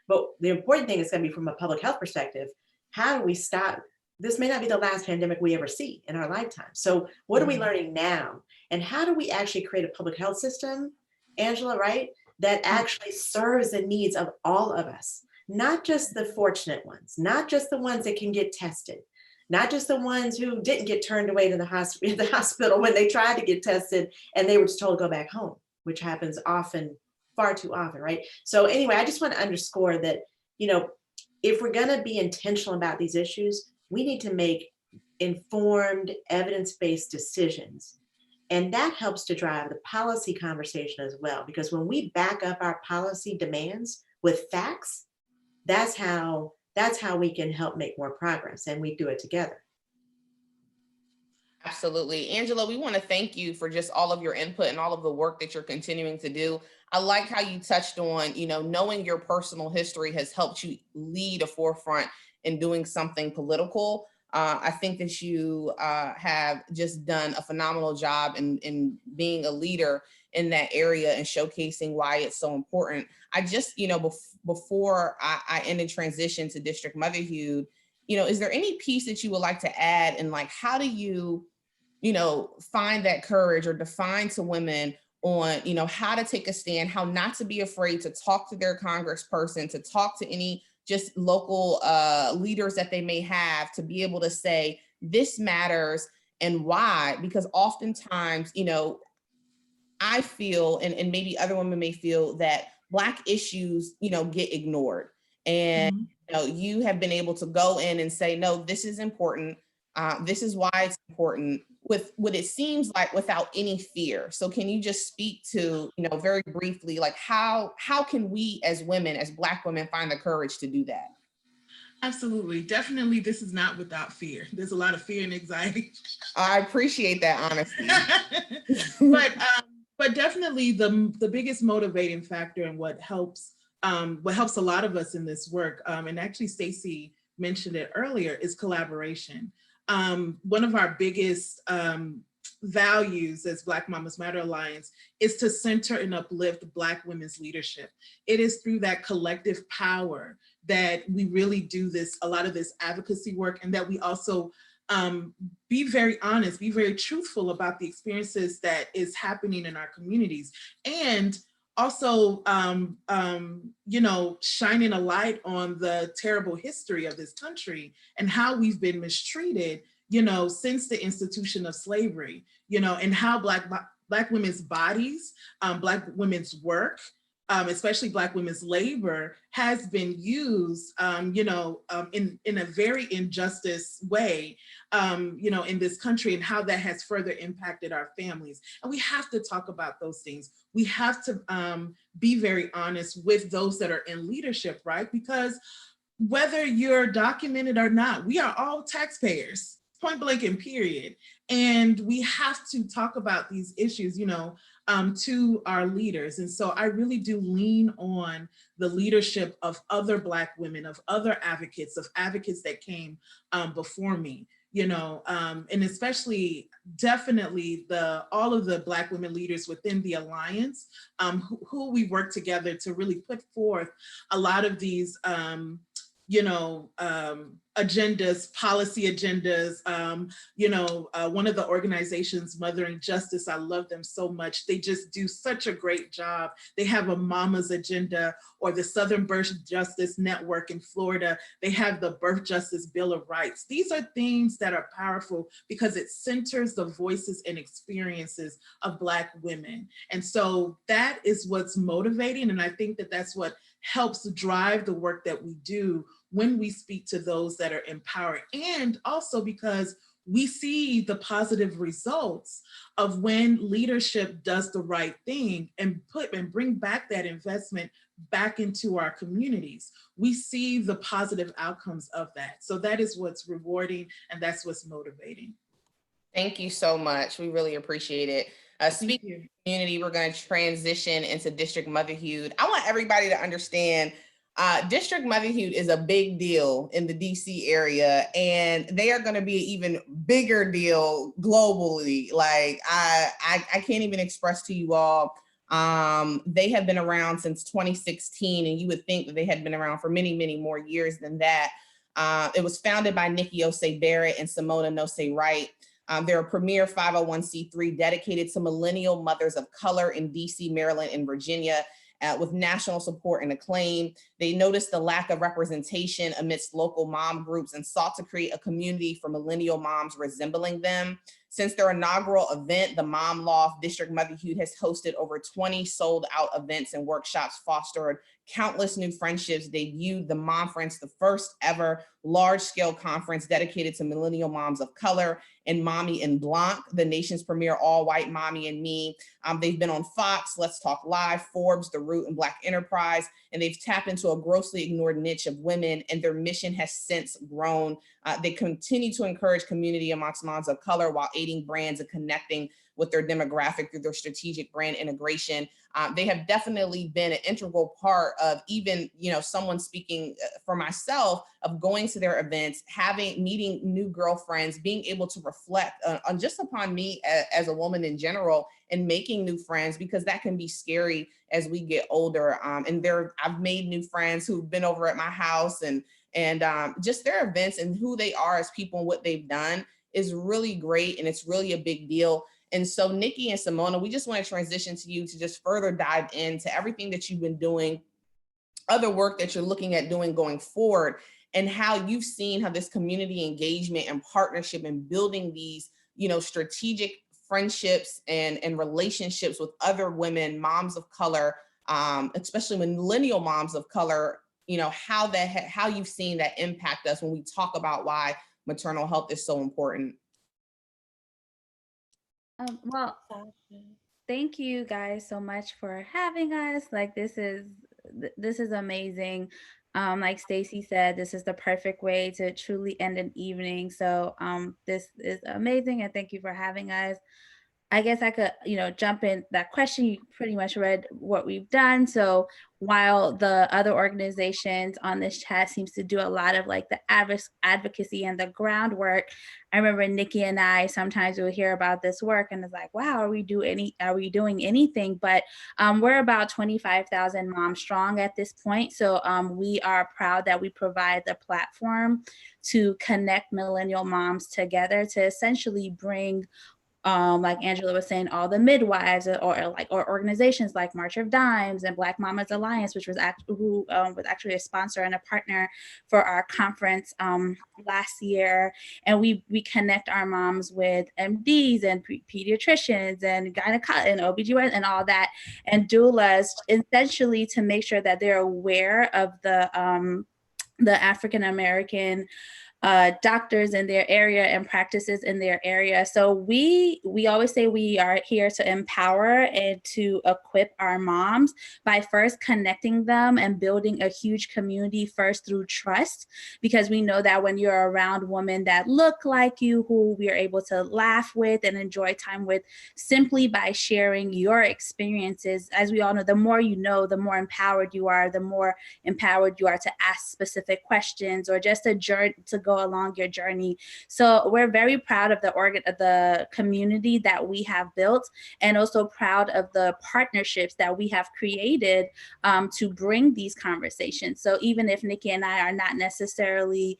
But the important thing is going to be from a public health perspective, how do we stop? This may not be the last pandemic we ever see in our lifetime. So what are we learning now? And how do we actually create a public health system, Angela, right? That actually serves the needs of all of us, not just the fortunate ones, not just the ones that can get tested, not just the ones who didn't get turned away to the hospital when they tried to get tested and they were just told to go back home, which happens often, far too often, right? So anyway, I just want to underscore that, if we're going to be intentional about these issues, we need to make informed, evidence-based decisions. And that helps to drive the policy conversation as well, because when we back up our policy demands with facts, that's how we can help make more progress, and we do it together. Absolutely. Angela, we want to thank you for just all of your input and all of the work that you're continuing to do. I like how you touched on, knowing your personal history has helped you lead a forefront in doing something political. I think that you have just done a phenomenal job in being a leader in that area and showcasing why it's so important. I just, before I ended transition to district motherhood, is there any piece that you would like to add? And like, how do you, find that courage or define to women on, how to take a stand, how not to be afraid to talk to their congressperson, to talk to any just local leaders that they may have, to be able to say, this matters and why? Because oftentimes, I feel, and maybe other women may feel, that Black issues, get ignored. And, you have been able to go in and say, no, this is important. This is why it's important, with what it seems like without any fear. So can you just speak to, very briefly, like how can we as women, as Black women, find the courage to do that? Absolutely. Definitely, this is not without fear. There's a lot of fear and anxiety. I appreciate that, honestly. But definitely the biggest motivating factor and what helps a lot of us in this work, and actually Stacey mentioned it earlier, is collaboration. One of our biggest values as Black Mamas Matter Alliance is to center and uplift Black women's leadership. It is through that collective power that we really do a lot of this advocacy work, and that we also be very honest, be very truthful about the experiences that is happening in our communities. And also, shining a light on the terrible history of this country and how we've been mistreated, since the institution of slavery, and how Black women's bodies, Black women's work, especially Black women's labor, has been used, in a very injustice way, in this country, and how that has further impacted our families. And we have to talk about those things. We have to be very honest with those that are in leadership, right? Because whether you're documented or not, we are all taxpayers, point blank and period. And we have to talk about these issues, to our leaders. And so I really do lean on the leadership of other Black women, of other advocates, that came before me, and especially definitely all of the Black women leaders within the Alliance, who we work together to really put forth a lot of these agendas, policy agendas. One of the organizations, Mothering Justice, I love them so much. They just do such a great job. They have a Mama's Agenda, or the Southern Birth Justice Network in Florida. They have the Birth Justice Bill of Rights. These are things that are powerful because it centers the voices and experiences of Black women. And so that is what's motivating. And I think that that's what helps drive the work that we do when we speak to those that are empowered. And also because we see the positive results of when leadership does the right thing and bring back that investment back into our communities. We see the positive outcomes of that. So that is what's rewarding, and that's what's motivating. Thank you so much. We really appreciate it. Speaking of community, we're going to transition into district motherhood. I want everybody to understand district motherhood is a big deal in the DC area, and they are going to be an even bigger deal globally. Like I can't even express to you all. They have been around since 2016, and you would think that they had been around for many, many more years than that. It was founded by Nikki Osei Barrett and Simona Nosei Wright. They're a premier 501c3 dedicated to millennial mothers of color in DC, Maryland, and Virginia. With national support and acclaim. They noticed the lack of representation amidst local mom groups and sought to create a community for millennial moms resembling them. Since their inaugural event, the Mom Loft District Motherhood has hosted over 20 sold out events and workshops, fostered countless new friendships, debuted the Mom Friends, the first ever large scale conference dedicated to millennial moms of color, and Mommy en Blanc, the nation's premier all white Mommy and Me. They've been on Fox, Let's Talk Live, Forbes, The Root, and Black Enterprise, and they've tapped into a grossly ignored niche of women, and their mission has since grown. They continue to encourage community amongst moms of color while aiding brands and connecting with their demographic through their strategic brand integration. They have definitely been an integral part of even, someone speaking for myself, of going to their events, meeting new girlfriends, being able to reflect on just upon me as a woman in general, and making new friends, because that can be scary as we get older. I've made new friends who've been over at my house, and just their events and who they are as people and what they've done is really great, and it's really a big deal. And so Nikki and Simona, we just want to transition to you to just further dive into everything that you've been doing, other work that you're looking at doing going forward, and how you've seen how this community engagement and partnership and building these, strategic friendships and relationships with other women, moms of color, especially millennial moms of color, how you've seen that impact us when we talk about why maternal health is so important. Well, thank you guys so much for having us. Like, this is amazing. Like Stacy said, this is the perfect way to truly end an evening. So this is amazing, and thank you for having us. I guess I could, jump in that question. You pretty much read what we've done. So while the other organizations on this chat seems to do a lot of like the advocacy and the groundwork, I remember Nikki and I sometimes will hear about this work and it's like, wow, are we doing anything? But we're about 25,000 moms strong at this point. So we are proud that we provide the platform to connect millennial moms together to essentially bring, like Angela was saying, all the midwives or organizations like March of Dimes and Black Mamas Alliance, which was actually a sponsor and a partner for our conference last year. And we connect our moms with MDs and pediatricians and gynecologists and OBGYNs and all that, and doulas, essentially to make sure that they're aware of the African American doctors in their area and practices in their area. So we always say we are here to empower and to equip our moms by first connecting them and building a huge community first through trust, because we know that when you're around women that look like you, who we are able to laugh with and enjoy time with simply by sharing your experiences, as we all know, the more you know, the more empowered you are, the more empowered you are to ask specific questions or just a journey to go along your journey. So we're very proud of the community that we have built, and also proud of the partnerships that we have created to bring these conversations. So even if Nikki and I are not necessarily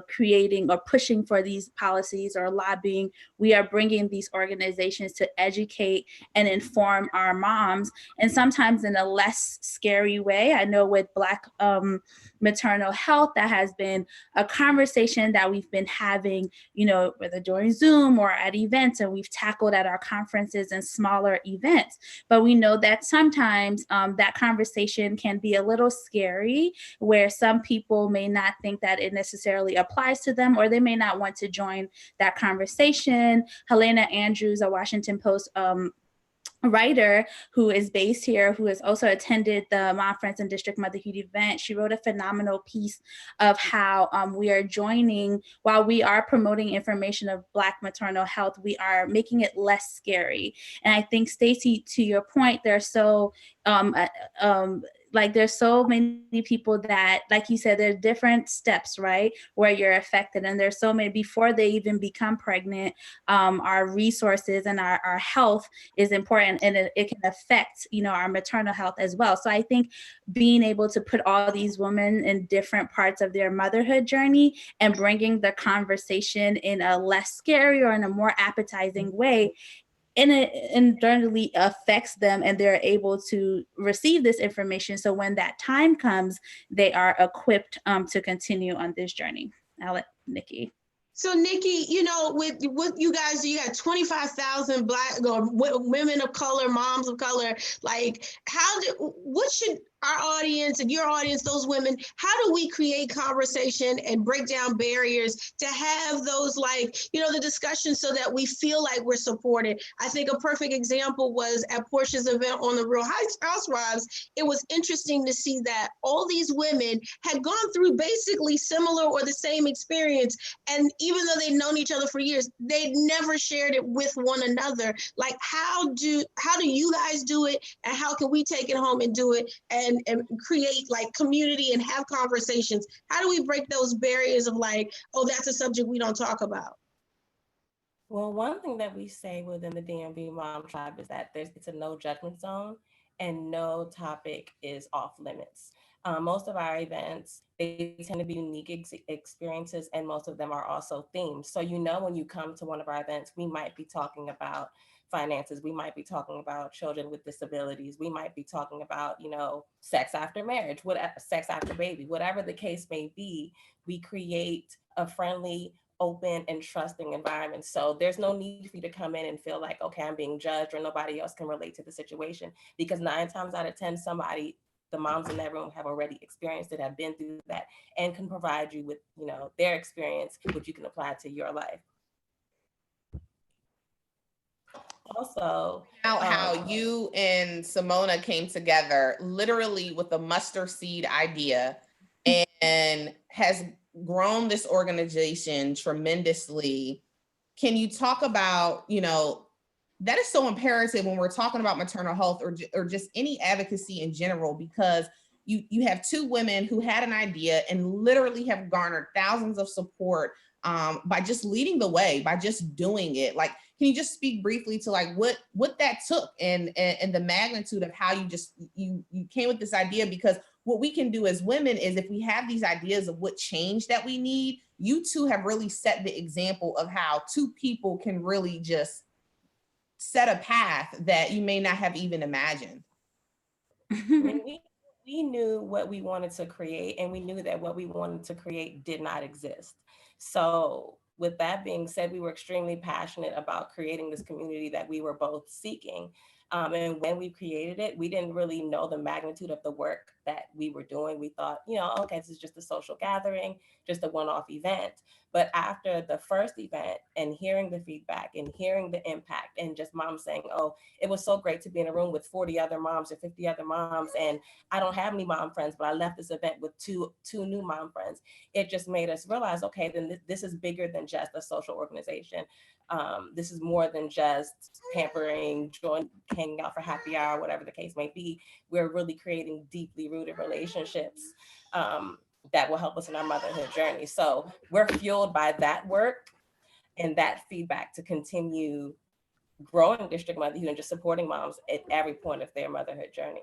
creating or pushing for these policies or lobbying, we are bringing these organizations to educate and inform our moms, and sometimes in a less scary way. I know with Black maternal health, that has been a conversation that we've been having, whether during Zoom or at events, and we've tackled at our conferences and smaller events. But we know that sometimes that conversation can be a little scary, where some people may not think that it necessarily applies to them, or they may not want to join that conversation. Helena Andrews, a Washington Post writer who is based here, who has also attended the Mom Friends and District Motherhood event. She wrote a phenomenal piece of how we are joining, while we are promoting information of Black maternal health, we are making it less scary. And I think, Stacey, to your point, there's so there's so many people that, like you said, there's different steps, right, where you're affected. And there's so many before they even become pregnant. Our resources and our health is important, and it can affect, our maternal health as well. So I think being able to put all these women in different parts of their motherhood journey and bringing the conversation in a less scary or in a more appetizing way, and it internally affects them, and they're able to receive this information. So when that time comes, they are equipped to continue on this journey. I'll let Nikki. So Nikki, with what you guys do, you got 25,000 Black or women of color, moms of color. Like, what should our audience and your audience, those women, how do we create conversation and break down barriers to have those, the discussion so that we feel like we're supported? I think a perfect example was at Portia's event on the Real Housewives. It was interesting to see that all these women had gone through basically similar or the same experience. And even though they'd known each other for years, they'd never shared it with one another. Like, how do you guys do it? And how can we take it home and do it and create community and have conversations? How do we break those barriers of oh, that's a subject we don't talk about? Well, one thing that we say within the DMV Mom Tribe is that it's a no judgment zone and no topic is off limits. Most of our events, they tend to be unique experiences, and most of them are also themed. So, when you come to one of our events, we might be talking about finances. We might be talking about children with disabilities. We might be talking about, sex after marriage, sex after baby, whatever the case may be. We create a friendly, open, and trusting environment. So there's no need for you to come in and feel like, okay, I'm being judged or nobody else can relate to the situation, because 9 times out of 10, the moms in that room have already experienced it, have been through that, and can provide you with, their experience, which you can apply to your life. Also, how you and Simona came together literally with a mustard seed idea and has grown this organization tremendously. Can you talk about, that is so imperative when we're talking about maternal health or just any advocacy in general, because you have 2 women who had an idea and literally have garnered thousands of support by just leading the way, by just doing it. Can you just speak briefly to what that took and the magnitude of how you came with this idea? Because what we can do as women is, if we have these ideas of what change that we need, you 2 have really set the example of how 2 people can really just set a path that you may not have even imagined. We knew what we wanted to create, and we knew that what we wanted to create did not exist. So with that being said, we were extremely passionate about creating this community that we were both seeking. And when we created it, we didn't really know the magnitude of the work that we were doing. We thought, okay, this is just a social gathering, just a one-off event. But after the first event and hearing the feedback and hearing the impact, and just moms saying, oh, it was so great to be in a room with 40 other moms or 50 other moms, and I don't have any mom friends, but I left this event with two new mom friends. It just made us realize, okay, then this is bigger than just a social organization. This is more than just pampering, hanging out for happy hour, whatever the case may be. We're really creating deeply rooted relationships that will help us in our motherhood journey. So we're fueled by that work and that feedback to continue growing District Motherhood and just supporting moms at every point of their motherhood journey.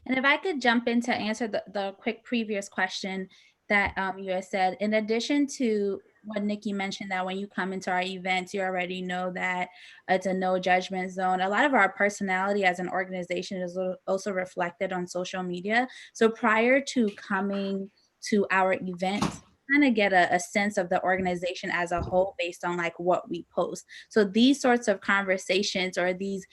And if I could jump in to answer the quick previous question that you had said, in addition to what Nikki mentioned, that when you come into our events, you already know that it's a no judgment zone. A lot of our personality as an organization is also reflected on social media. So prior to coming to our events, kind of get a sense of the organization as a whole based on like what we post. So these sorts of conversations, or these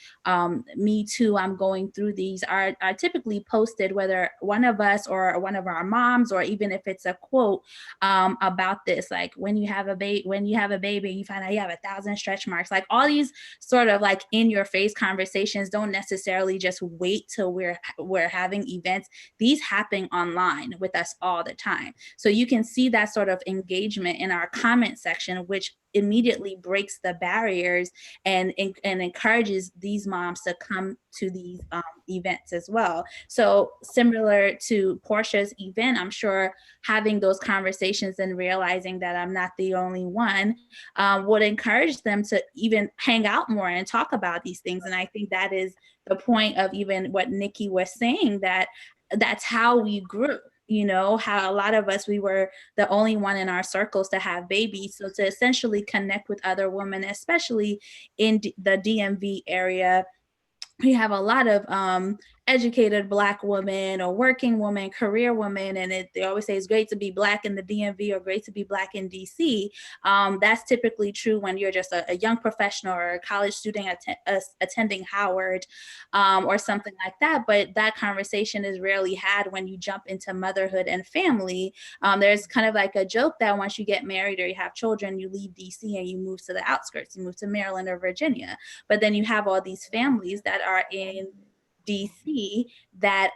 me too, I'm going through these, are typically posted, whether one of us or one of our moms, or even if it's a quote about this, like when you have a baby, you find out you have 1,000 stretch marks. Like all these sort of like in your face conversations don't necessarily just wait till we're having events. These happen online with us all the time. So you can see that sort of engagement in our comment section, which immediately breaks the barriers and encourages these moms to come to these events as well. So similar to Portia's event, I'm sure having those conversations and realizing that I'm not the only one would encourage them to even hang out more and talk about these things. And I think that is the point of even what Nikki was saying, that's how we grew. You know, how a lot of us, we were the only one in our circles to have babies. So to essentially connect with other women, especially in the DMV area, we have a lot of educated Black women or working women, career women, and they always say it's great to be Black in the DMV or great to be Black in DC. That's typically true when you're just a young professional or a college student attending Howard or something like that. But that conversation is rarely had when you jump into motherhood and family. There's kind of like a joke that once you get married or you have children, you leave DC and you move to the outskirts, you move to Maryland or Virginia. But then you have all these families that are in DC that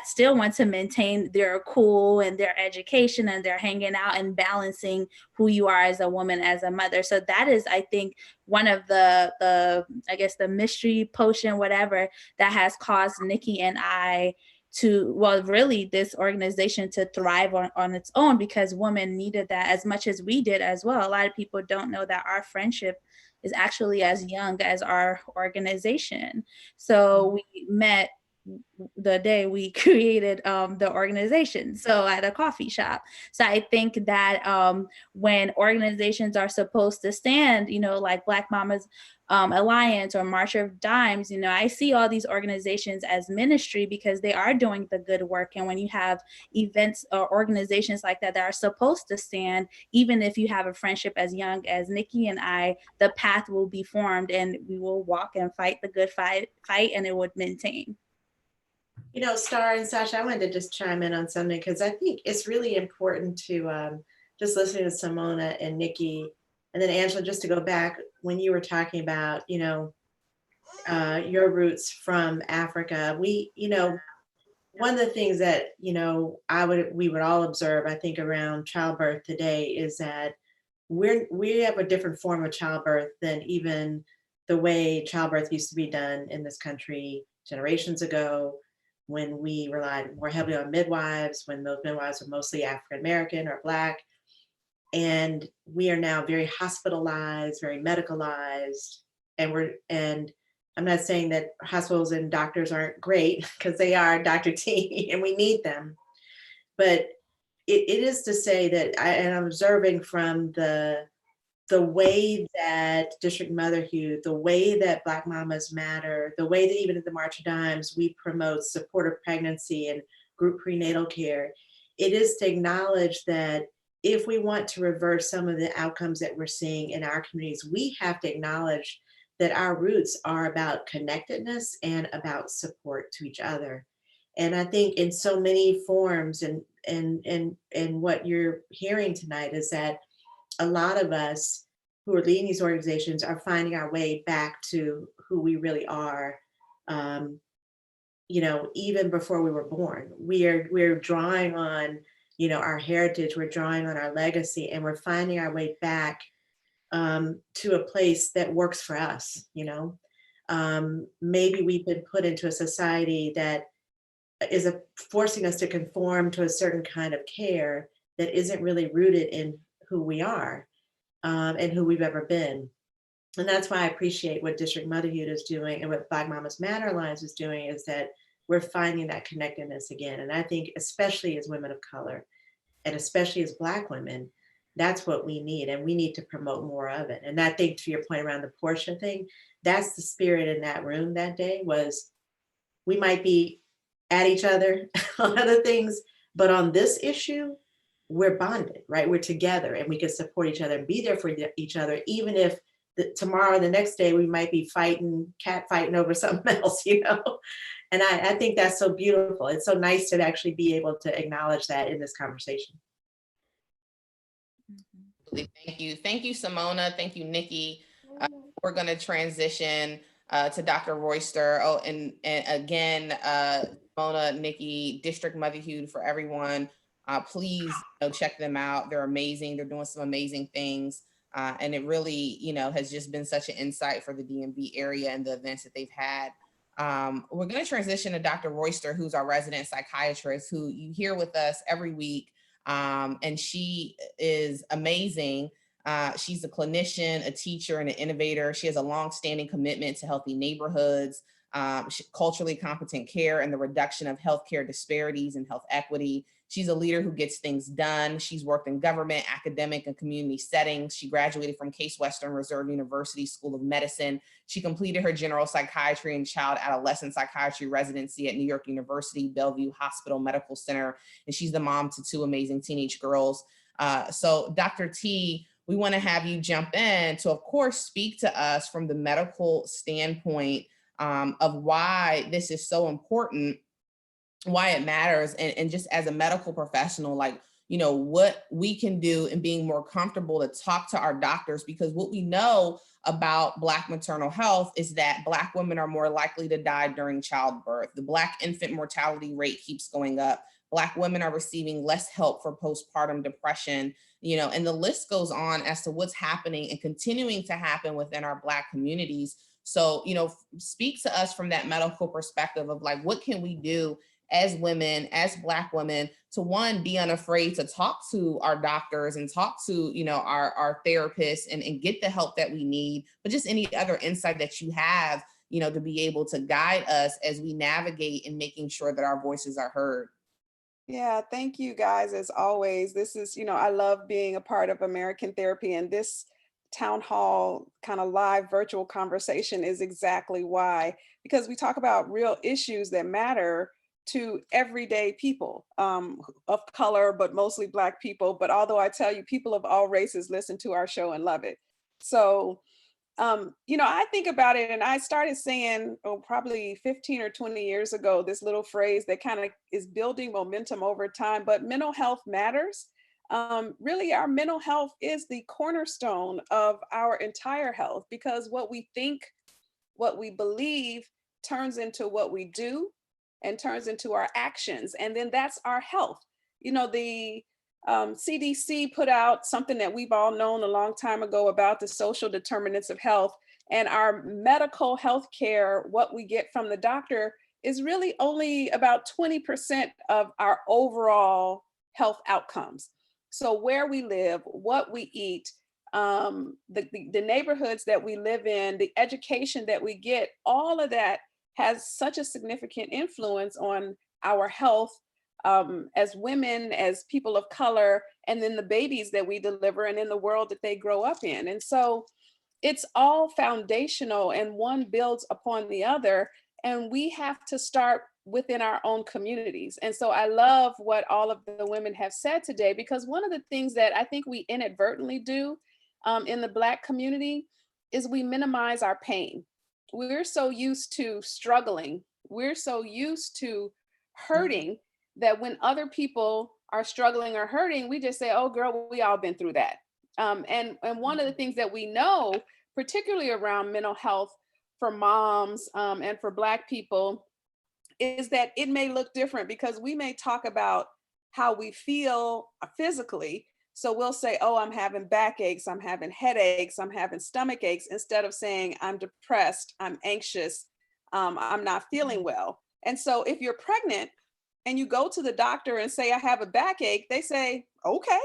still want to maintain their cool and their education, and they're hanging out and balancing who you are as a woman, as a mother. So that is, I think, one of the I guess the mystery potion, whatever, that has caused Nikki and I to, well, really this organization to thrive on its own, because women needed that as much as we did as well. A lot of people don't know that our friendship is actually as young as our organization. So we met the day we created the organization, so at a coffee shop. So I think that when organizations are supposed to stand, you know, like Black Mamas Alliance or March of Dimes, you know, I see all these organizations as ministry because they are doing the good work. And when you have events or organizations like that are supposed to stand, even if you have a friendship as young as Nikki and I, the path will be formed and we will walk and fight the good fight, and it would maintain. You know, Star and Sasha, I wanted to just chime in on something because I think it's really important to just listening to Simona and Nikki, and then Angela, just to go back when you were talking about, you know, your roots from Africa. We, you know, one of the things that, you know, we would all observe, I think, around childbirth today is that we have a different form of childbirth than even the way childbirth used to be done in this country generations ago, when we relied more heavily on midwives, when those midwives were mostly African American or Black. And we are now very hospitalized, very medicalized. And I'm not saying that hospitals and doctors aren't great, because they are, Dr. T, and we need them. But it is to say that I'm observing from the way that District Motherhood, the way that Black Mamas Matter, the way that even at the March of Dimes, we promote supportive pregnancy and group prenatal care, it is to acknowledge that if we want to reverse some of the outcomes that we're seeing in our communities, we have to acknowledge that our roots are about connectedness and about support to each other. And I think in so many forms, and what you're hearing tonight is that a lot of us who are leading these organizations are finding our way back to who we really are. You know, even before we were born, we're drawing on, you know, our heritage, we're drawing on our legacy, and we're finding our way back to a place that works for us. You know, maybe we've been put into a society that is forcing us to conform to a certain kind of care that isn't really rooted in who we are and who we've ever been. And that's why I appreciate what District Motherhood is doing and what Black Mamas Matter Alliance is doing, is that we're finding that connectedness again. And I think especially as women of color, and especially as Black women, that's what we need, and we need to promote more of it. And I think, to your point around the Portia thing, that's the spirit in that room that day. Was we might be at each other on other things, but on this issue, we're bonded, right? We're together and we can support each other and be there for each other, even if tomorrow, the next day, we might be cat fighting over something else, you know? And I think that's so beautiful. It's so nice to actually be able to acknowledge that in this conversation. Thank you. Thank you, Simona. Thank you, Nikki. We're going to transition to Dr. Royster. Oh, and again, Simona, Nikki, District Motherhood for everyone. Please check them out. They're amazing. They're doing some amazing things. And it really, has just been such an insight for the DMV area and the events that they've had. We're going to transition to Dr. Royster, who's our resident psychiatrist, who you hear with us every week. And she is amazing. She's a clinician, a teacher, and an innovator. She has a long-standing commitment to healthy neighborhoods, culturally competent care, and the reduction of healthcare disparities and health equity. She's a leader who gets things done. She's worked in government, academic, and community settings. She graduated from Case Western Reserve University School of Medicine. She completed her general psychiatry and child adolescent psychiatry residency at New York University Bellevue Hospital Medical Center. And she's the mom to 2 amazing teenage girls. So Dr. T, we want to have you jump in to, of course, speak to us from the medical standpoint of why this is so important, why it matters, and just as a medical professional, what we can do in being more comfortable to talk to our doctors, because what we know about Black maternal health is that Black women are more likely to die during childbirth. The Black infant mortality rate keeps going up. Black women are receiving less help for postpartum depression, and the list goes on as to what's happening and continuing to happen within our Black communities. So, speak to us from that medical perspective of what can we do as women, as Black women, to one, be unafraid to talk to our doctors and talk to, our therapists and get the help that we need, but just any other insight that you have, to be able to guide us as we navigate in making sure that our voices are heard. Yeah, thank you guys. As always, this is, I love being a part of American Therapy, and this town hall kind of live virtual conversation is exactly why, because we talk about real issues that matter to everyday people of color, but mostly Black people. But although I tell you, people of all races listen to our show and love it. So, I think about it, and I started saying, probably 15 or 20 years ago, this little phrase that kind of is building momentum over time, but mental health matters. Really, our mental health is the cornerstone of our entire health, because what we think, what we believe turns into what we do and turns into our actions. And then that's our health. The CDC put out something that we've all known a long time ago about the social determinants of health, and our medical health care, what we get from the doctor, is really only about 20% of our overall health outcomes. So where we live, what we eat, the neighborhoods that we live in, the education that we get, all of that has such a significant influence on our health as women, as people of color, and then the babies that we deliver and in the world that they grow up in. And so it's all foundational, and one builds upon the other, and we have to start within our own communities. And so I love what all of the women have said today, because one of the things that I think we inadvertently do in the Black community is we minimize our pain. We're so used to struggling, we're so used to hurting, that when other people are struggling or hurting, we just say, oh girl, we all been through that. And one of the things that we know, particularly around mental health for moms and for Black people, is that it may look different, because we may talk about how we feel physically. So we'll say, oh, I'm having backaches, I'm having headaches, I'm having stomach aches, instead of saying I'm depressed, I'm anxious, I'm not feeling well. And so if you're pregnant and you go to the doctor and say, I have a backache, they say, okay,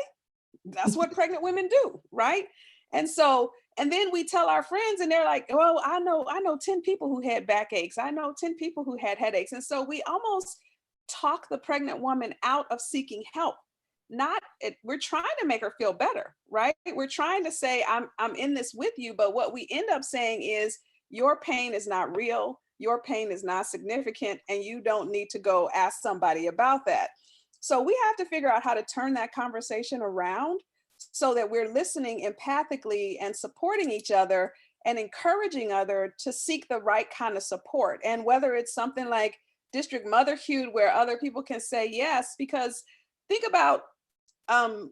that's what pregnant women do, right? And so, and then we tell our friends and they're like, well, I know 10 people who had backaches. I know 10 people who had headaches. And so we almost talk the pregnant woman out of seeking help. We're trying to make her feel better, right? We're trying to say, I'm in this with you. But what we end up saying is, your pain is not real. Your pain is not significant, and you don't need to go ask somebody about that. So we have to figure out how to turn that conversation around so that we're listening empathically and supporting each other and encouraging other to seek the right kind of support. And whether it's something like district motherhood where other people can say yes, because think about,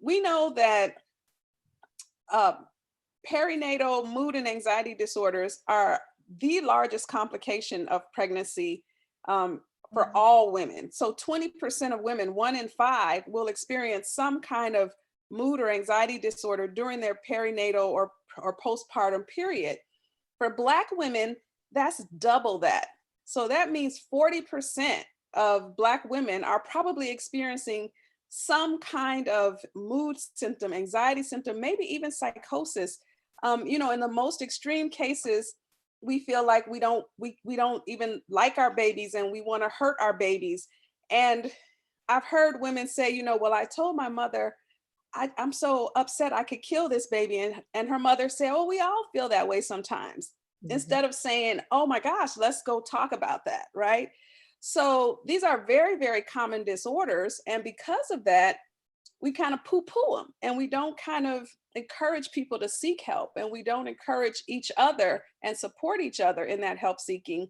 we know that perinatal mood and anxiety disorders are the largest complication of pregnancy for all women. So 20% of women, 1 in 5, will experience some kind of mood or anxiety disorder during their perinatal or postpartum period. For Black women, that's double that. So that means 40% of Black women are probably experiencing some kind of mood symptom, anxiety symptom, maybe even psychosis. In the most extreme cases, we feel like we don't even like our babies and we want to hurt our babies. And I've heard women say, well, I told my mother, I'm so upset I could kill this baby. And her mother said, oh, we all feel that way sometimes. Mm-hmm. Instead of saying, oh my gosh, let's go talk about that, right? So these are very, very common disorders. And because of that, we kind of poo-poo them and we don't kind of encourage people to seek help, and we don't encourage each other and support each other in that help seeking.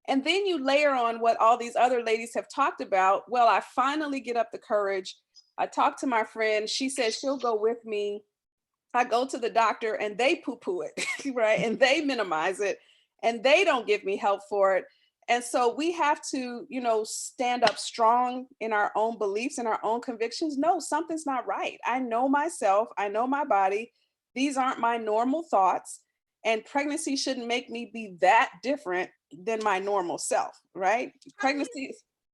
And then you layer on what all these other ladies have talked about. Well, I finally get up the courage. I talk to my friend. She says she'll go with me. I go to the doctor and they poo-poo it, right? And they minimize it and they don't give me help for it. And so we have to, stand up strong in our own beliefs and our own convictions. No, something's not right. I know myself. I know my body. These aren't my normal thoughts. And pregnancy shouldn't make me be that different than my normal self, right? Pregnancy.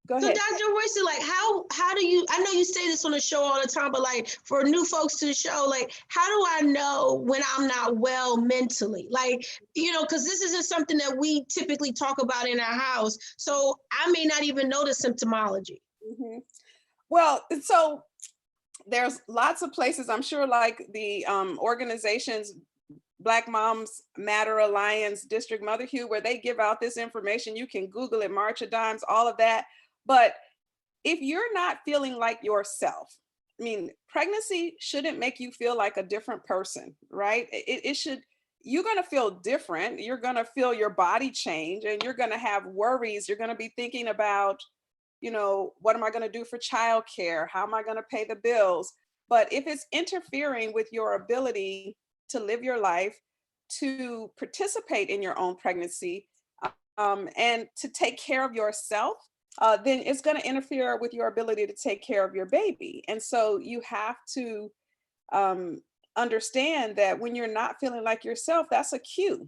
Go ahead. So Dr. Royce, like how do you, I know you say this on the show all the time, but like for new folks to the show, like how do I know when I'm not well mentally? Like, because this isn't something that we typically talk about in our house. So I may not even know the symptomology. Mm-hmm. Well, so there's lots of places, I'm sure, like the organizations, Black Moms Matter Alliance, District Motherhood, where they give out this information. You can Google it, March of Dimes, all of that. But if you're not feeling like yourself, pregnancy shouldn't make you feel like a different person, right? It should, you're going to feel different. You're going to feel your body change and you're going to have worries. You're going to be thinking about, what am I going to do for childcare? How am I going to pay the bills? But if it's interfering with your ability to live your life, to participate in your own pregnancy, and to take care of yourself, then it's going to interfere with your ability to take care of your baby. And so you have to understand that when you're not feeling like yourself, that's a cue.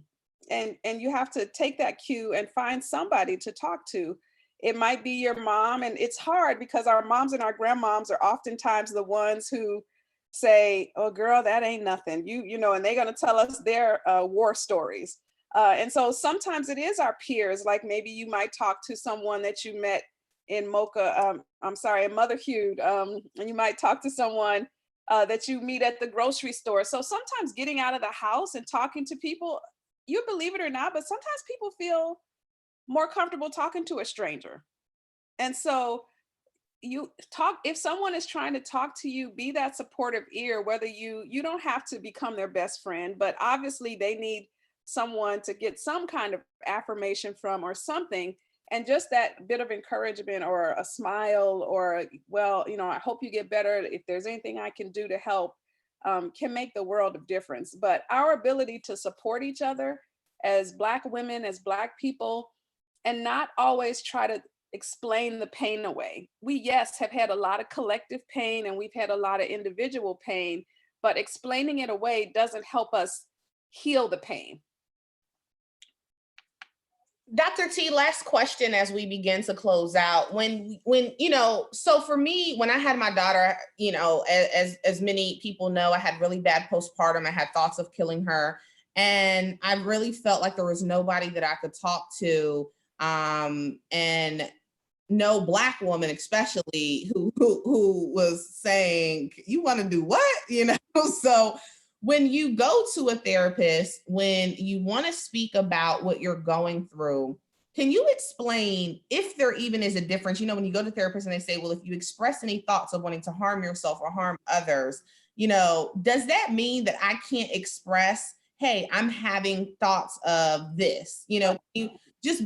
And you have to take that cue and find somebody to talk to. It might be your mom, and it's hard because our moms and our grandmoms are oftentimes the ones who say, oh girl, that ain't nothing, and they're going to tell us their war stories. And so sometimes it is our peers, like maybe you might talk to someone that you met in in Motherhood, and you might talk to someone that you meet at the grocery store. So sometimes getting out of the house and talking to people, you believe it or not, but sometimes people feel more comfortable talking to a stranger. And so if someone is trying to talk to you, be that supportive ear, whether you don't have to become their best friend, but obviously they need someone to get some kind of affirmation from or something. And just that bit of encouragement or a smile or, well, I hope you get better. If there's anything I can do to help, can make the world of difference. But our ability to support each other as Black women, as Black people, and not always try to explain the pain away. We, yes, have had a lot of collective pain and we've had a lot of individual pain, but explaining it away doesn't help us heal the pain. Dr. T, last question as we begin to close out. So for me, when I had my daughter, as many people know, I had really bad postpartum. I had thoughts of killing her. And I really felt like there was nobody that I could talk to. And no Black woman, especially who was saying, you want to do what? So when you go to a therapist, when you want to speak about what you're going through, Can you explain if there even is a difference? You know, when you go to therapists and they say, well, if you express any thoughts of wanting to harm yourself or harm others, you know, does that mean that I can't express, hey, I'm having thoughts of this? You know, you just,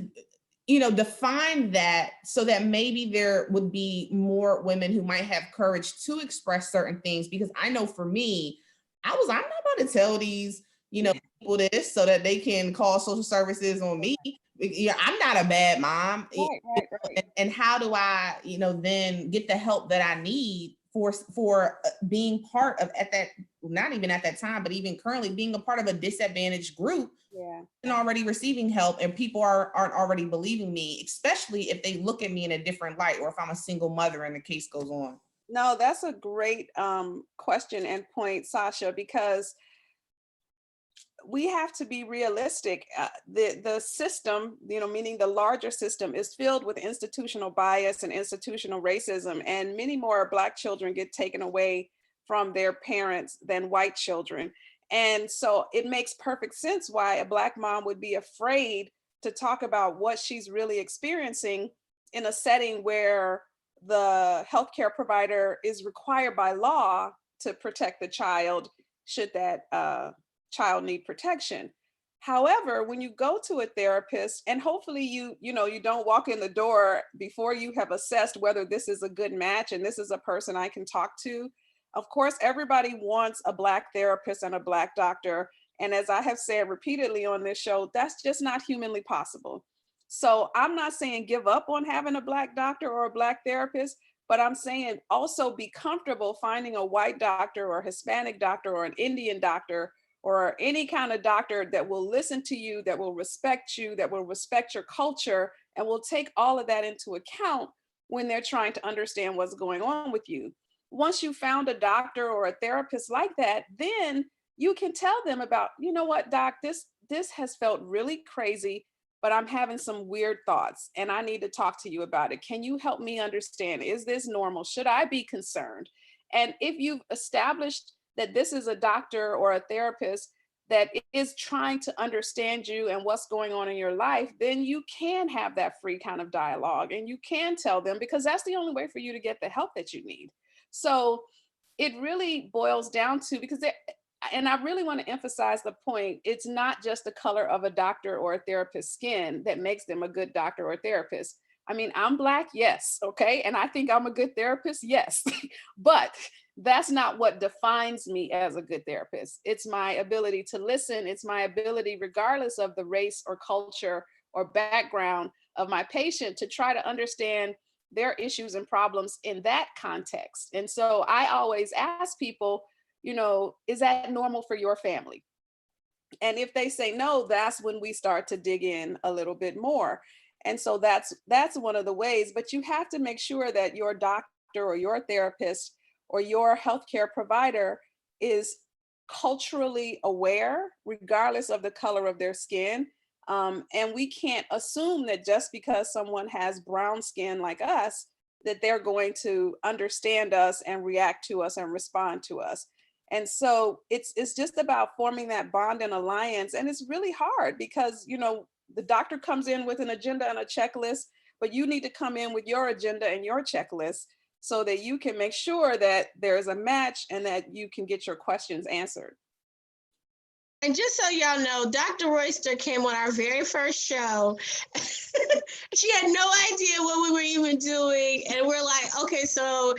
you know, define that so that maybe there would be more women who might have courage to express certain things. Because I know for me, I'm not about to tell these, you know, people this so that they can call social services on me. Yeah, I'm not a bad mom. Right. And how do I, you know, then get the help that I need for being part of at that, not even at that time, but even currently being a part of a disadvantaged group and already receiving help, and people aren't already believing me, especially if they look at me in a different light, or if I'm a single mother and the case goes on. No, that's a great question and point, Sasha, because we have to be realistic. The system, you know, meaning the larger system, is filled with institutional bias and institutional racism, and many more Black children get taken away from their parents than white children. And so it makes perfect sense why a Black mom would be afraid to talk about what she's really experiencing in a setting where the healthcare provider is required by law to protect the child should that child need protection. However, when you go to a therapist, and hopefully you don't walk in the door before you have assessed whether this is a good match and this is a person I can talk to. Of course, everybody wants a Black therapist and a Black doctor. And as I have said repeatedly on this show, that's just not humanly possible. So I'm not saying give up on having a Black doctor or a Black therapist, but I'm saying also be comfortable finding a white doctor or a Hispanic doctor or an Indian doctor or any kind of doctor that will listen to you, that will respect you, that will respect your culture, and will take all of that into account when they're trying to understand what's going on with you. Once you found a doctor or a therapist like that, then you can tell them about, you know what, doc, this has felt really crazy, but I'm having some weird thoughts and I need to talk to you about it. Can you help me understand? Is this normal? Should I be concerned? And if you've established that this is a doctor or a therapist that is trying to understand you and what's going on in your life, then you can have that free kind of dialogue and you can tell them, because that's the only way for you to get the help that you need. So it really boils down to, and I really want to emphasize the point, it's not just the color of a doctor or a therapist's skin that makes them a good doctor or therapist. I mean, I'm Black, yes, okay, and I think I'm a good therapist, yes, but that's not what defines me as a good therapist. It's my ability to listen. It's my ability, regardless of the race or culture or background of my patient, to try to understand their issues and problems in that context. And so I always ask people, you know, is that normal for your family? And if they say no, that's when we start to dig in a little bit more. And so that's one of the ways, but you have to make sure that your doctor or your therapist or your healthcare provider is culturally aware, regardless of the color of their skin. And we can't assume that just because someone has brown skin like us, that they're going to understand us and react to us and respond to us. And so it's just about forming that bond and alliance. And it's really hard because, you know, the doctor comes in with an agenda and a checklist, but you need to come in with your agenda and your checklist so that you can make sure that there's a match and that you can get your questions answered. And just so y'all know, Dr. Royster came on our very first show. She had no idea what we were even doing. And we're like, okay, so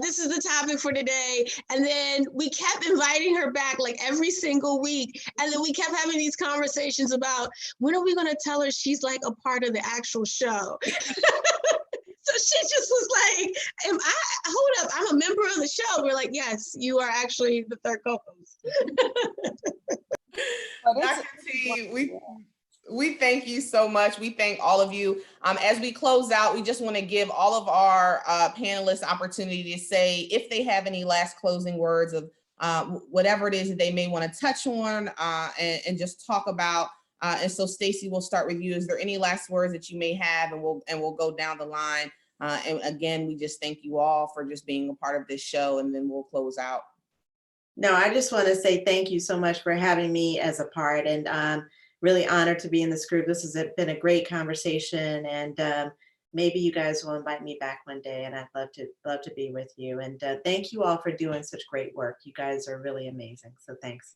this is the topic for today. And then we kept inviting her back like every single week. And then we kept having these conversations about when are we going to tell her she's like a part of the actual show? So she just was like, hold up, I'm a member of the show. We're like, yes, you are actually the third co-host. Dr. T, we thank you so much. We thank all of you. As we close out, we just want to give all of our panelists opportunity to say if they have any last closing words of whatever it is that they may want to touch on and just talk about. And so, Stacey, we'll start with you. Is there any last words that you may have, and we'll go down the line. And again, we just thank you all for just being a part of this show, and then we'll close out. No, I just want to say thank you so much for having me as a part. And really honored to be in this group. This has been a great conversation, and maybe you guys will invite me back one day, and I'd love to be with you. And thank you all for doing such great work. You guys are really amazing. So thanks.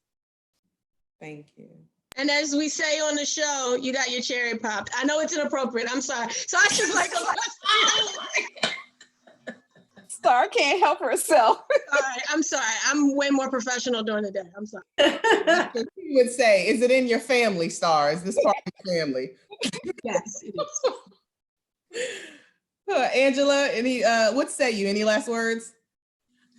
Thank you. And as we say on the show, you got your cherry popped. I know it's inappropriate. I'm sorry. So I just like Star can't help herself. all right, I'm sorry. I'm way more professional during the day. I'm sorry. You would say, is it in your family, Star? Is this part of your family? Yes, it is. Angela, what say you? Any last words?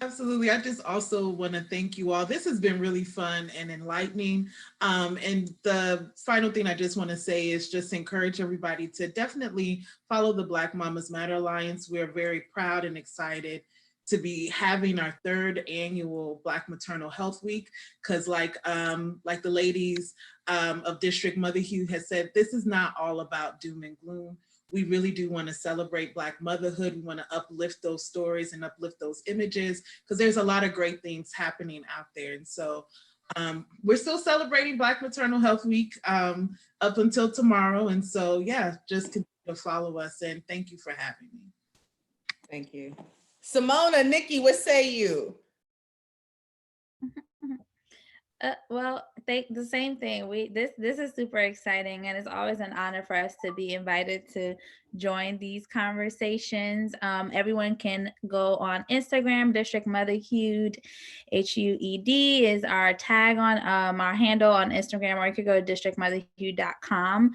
Absolutely. I just also want to thank you all. This has been really fun and enlightening. And the final thing I just want to say is just encourage everybody to definitely follow the Black Mamas Matter Alliance. We're very proud and excited to be having our 3rd annual Black Maternal Health Week, because like the ladies of District Motherhood has said, this is not all about doom and gloom. We really do want to celebrate Black motherhood. We want to uplift those stories and uplift those images, because there's a lot of great things happening out there. And so we're still celebrating Black Maternal Health Week up until tomorrow. And so, yeah, just continue to follow us, and thank you for having me. Thank you. Simona, Nikki, what say you? Well, the same thing. This is super exciting, and it's always an honor for us to be invited to join these conversations. Everyone can go on Instagram. District Motherhood, HUED is our tag on our handle on Instagram, or you could go to districtmotherhood.com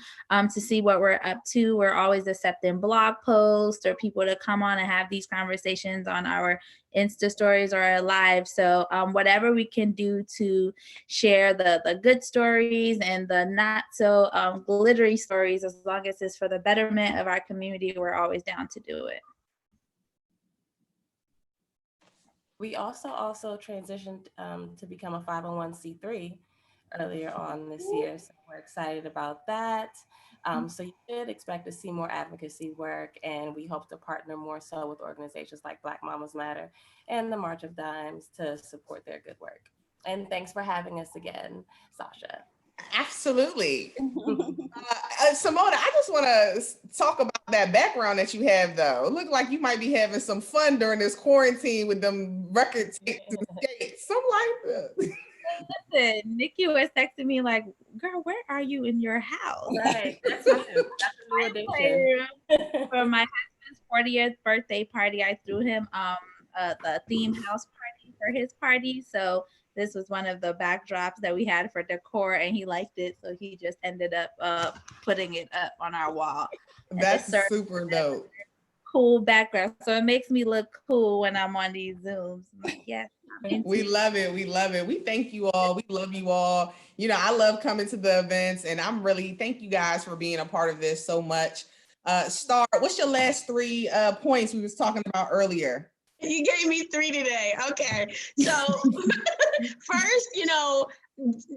to see what we're up to. We're always accepting blog posts or people to come on and have these conversations on our Insta stories or live. So whatever we can do to share the good stories and the not so glittery stories, as long as it's for the betterment of our community, we're always down to do it. We also transitioned to become a 501c3 earlier on this year. So we're excited about that. So you should expect to see more advocacy work, and we hope to partner more so with organizations like Black Mamas Matter and the March of Dimes to support their good work. And thanks for having us again, Sasha. Absolutely. Simona, I just want to talk about that background that you have, though. It looked like you might be having some fun during this quarantine with them record tapes and skates. Something like that. Listen, Nikki was texting me like, girl, where are you in your house? Right. That's new. That's a new addition. For my husband's 40th birthday party, I threw him the theme house party for his party. So this was one of the backdrops that we had for decor, and he liked it. So he just ended up putting it up on our wall. That's super dope. Cool background. So it makes me look cool when I'm on these Zooms. I'm like, yes. We love it. We love it. We thank you all. We love you all. You know, I love coming to the events, and I'm really, thank you guys for being a part of this so much. Star, what's your last 3 points we was talking about earlier? You gave me 3 today. Okay. So first,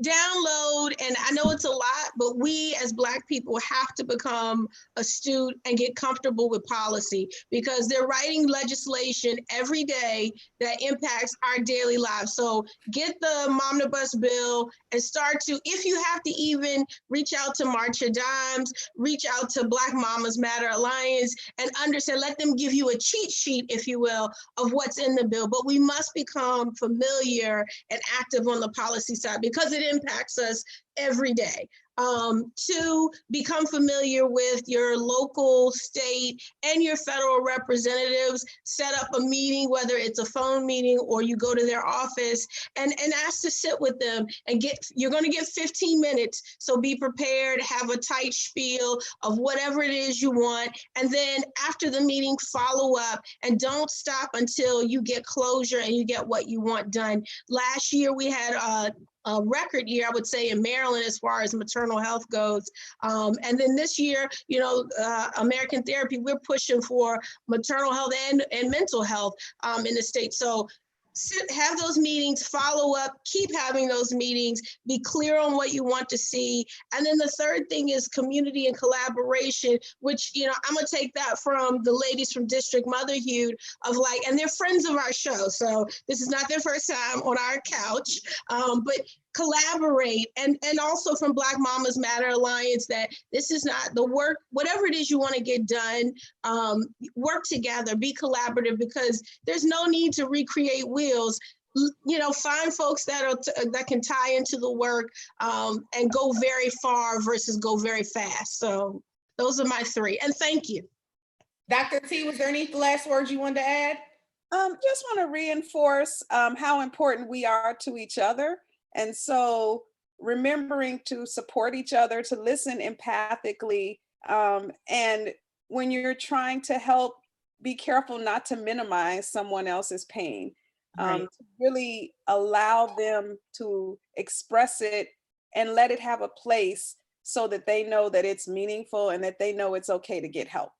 download, and I know it's a lot, but we as Black people have to become astute and get comfortable with policy, because they're writing legislation every day that impacts our daily lives. So get the Momnibus bill and start to, if you have to even reach out to March of Dimes, reach out to Black Mamas Matter Alliance and understand, let them give you a cheat sheet, if you will, of what's in the bill. But we must become familiar and active on the policy side, because it impacts us every day. 2, become familiar with your local, state, and your federal representatives. Set up a meeting, whether it's a phone meeting or you go to their office, and ask to sit with them and you're going to get 15 minutes. So be prepared, have a tight spiel of whatever it is you want. And then after the meeting, follow up, and don't stop until you get closure and you get what you want done. Last year, we had a record year, I would say, in Maryland as far as maternal health goes. And then this year, American Therapy, we're pushing for maternal health and mental health in the state. So have those meetings, follow up, keep having those meetings, be clear on what you want to see. And then the third thing is community and collaboration, which, I'm gonna take that from the ladies from District Motherhood and they're friends of our show. So this is not their first time on our couch, but collaborate, and also from Black Mamas Matter Alliance, that this is not the work, whatever it is you want to get done, work together, be collaborative, because there's no need to recreate wheels. You know, find folks that that can tie into the work, and go very far versus go very fast. So those are my three, and thank you. Dr. T, was there any last words you wanted to add? Just want to reinforce how important we are to each other. And so remembering to support each other, to listen empathically, and when you're trying to help, be careful not to minimize someone else's pain. Right. To really allow them to express it and let it have a place so that they know that it's meaningful and that they know it's okay to get help.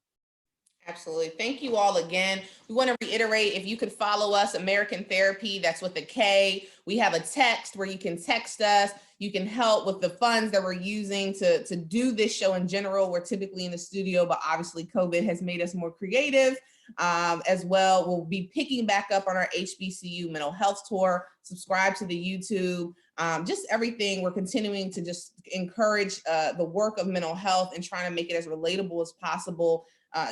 Absolutely. Thank you all again. We want to reiterate, if you could follow us, Amerikan Therapy, that's with a K. We have a text where you can text us. You can help with the funds that we're using to do this show in general. We're typically in the studio, but obviously COVID has made us more creative as well. We'll be picking back up on our HBCU mental health tour. Subscribe to the YouTube, just everything. We're continuing to just encourage the work of mental health and trying to make it as relatable as possible.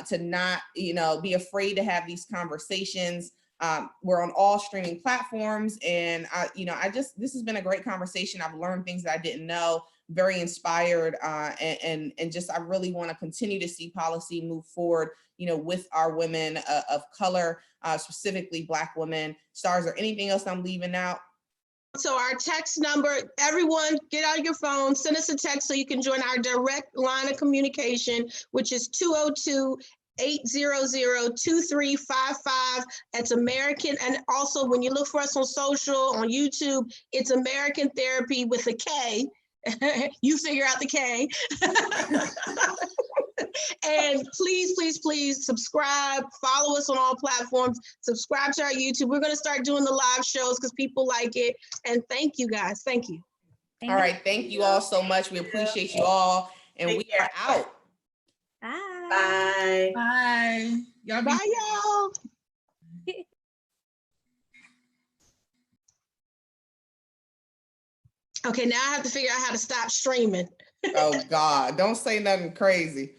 To not, be afraid to have these conversations. We're on all streaming platforms, and this has been a great conversation. I've learned things that I didn't know, very inspired, and just I really want to continue to see policy move forward, with our women of color, specifically Black women. Stars, or anything else I'm leaving out? So our text number, everyone get out your phone, send us a text so you can join our direct line of communication, which is 202-800-2355. That's American. And also when you look for us on social, on YouTube, it's Amerikan Therapy with a K. You figure out the K. And please subscribe, follow us on all platforms, subscribe to our YouTube. We're going to start doing the live shows because people like it. And thank you guys. Thank you. All right. Thank you all so much. We appreciate you all. And we are out. Bye. Bye. Bye. Bye, y'all. Okay, now I have to figure out how to stop streaming. Oh God, don't say nothing crazy.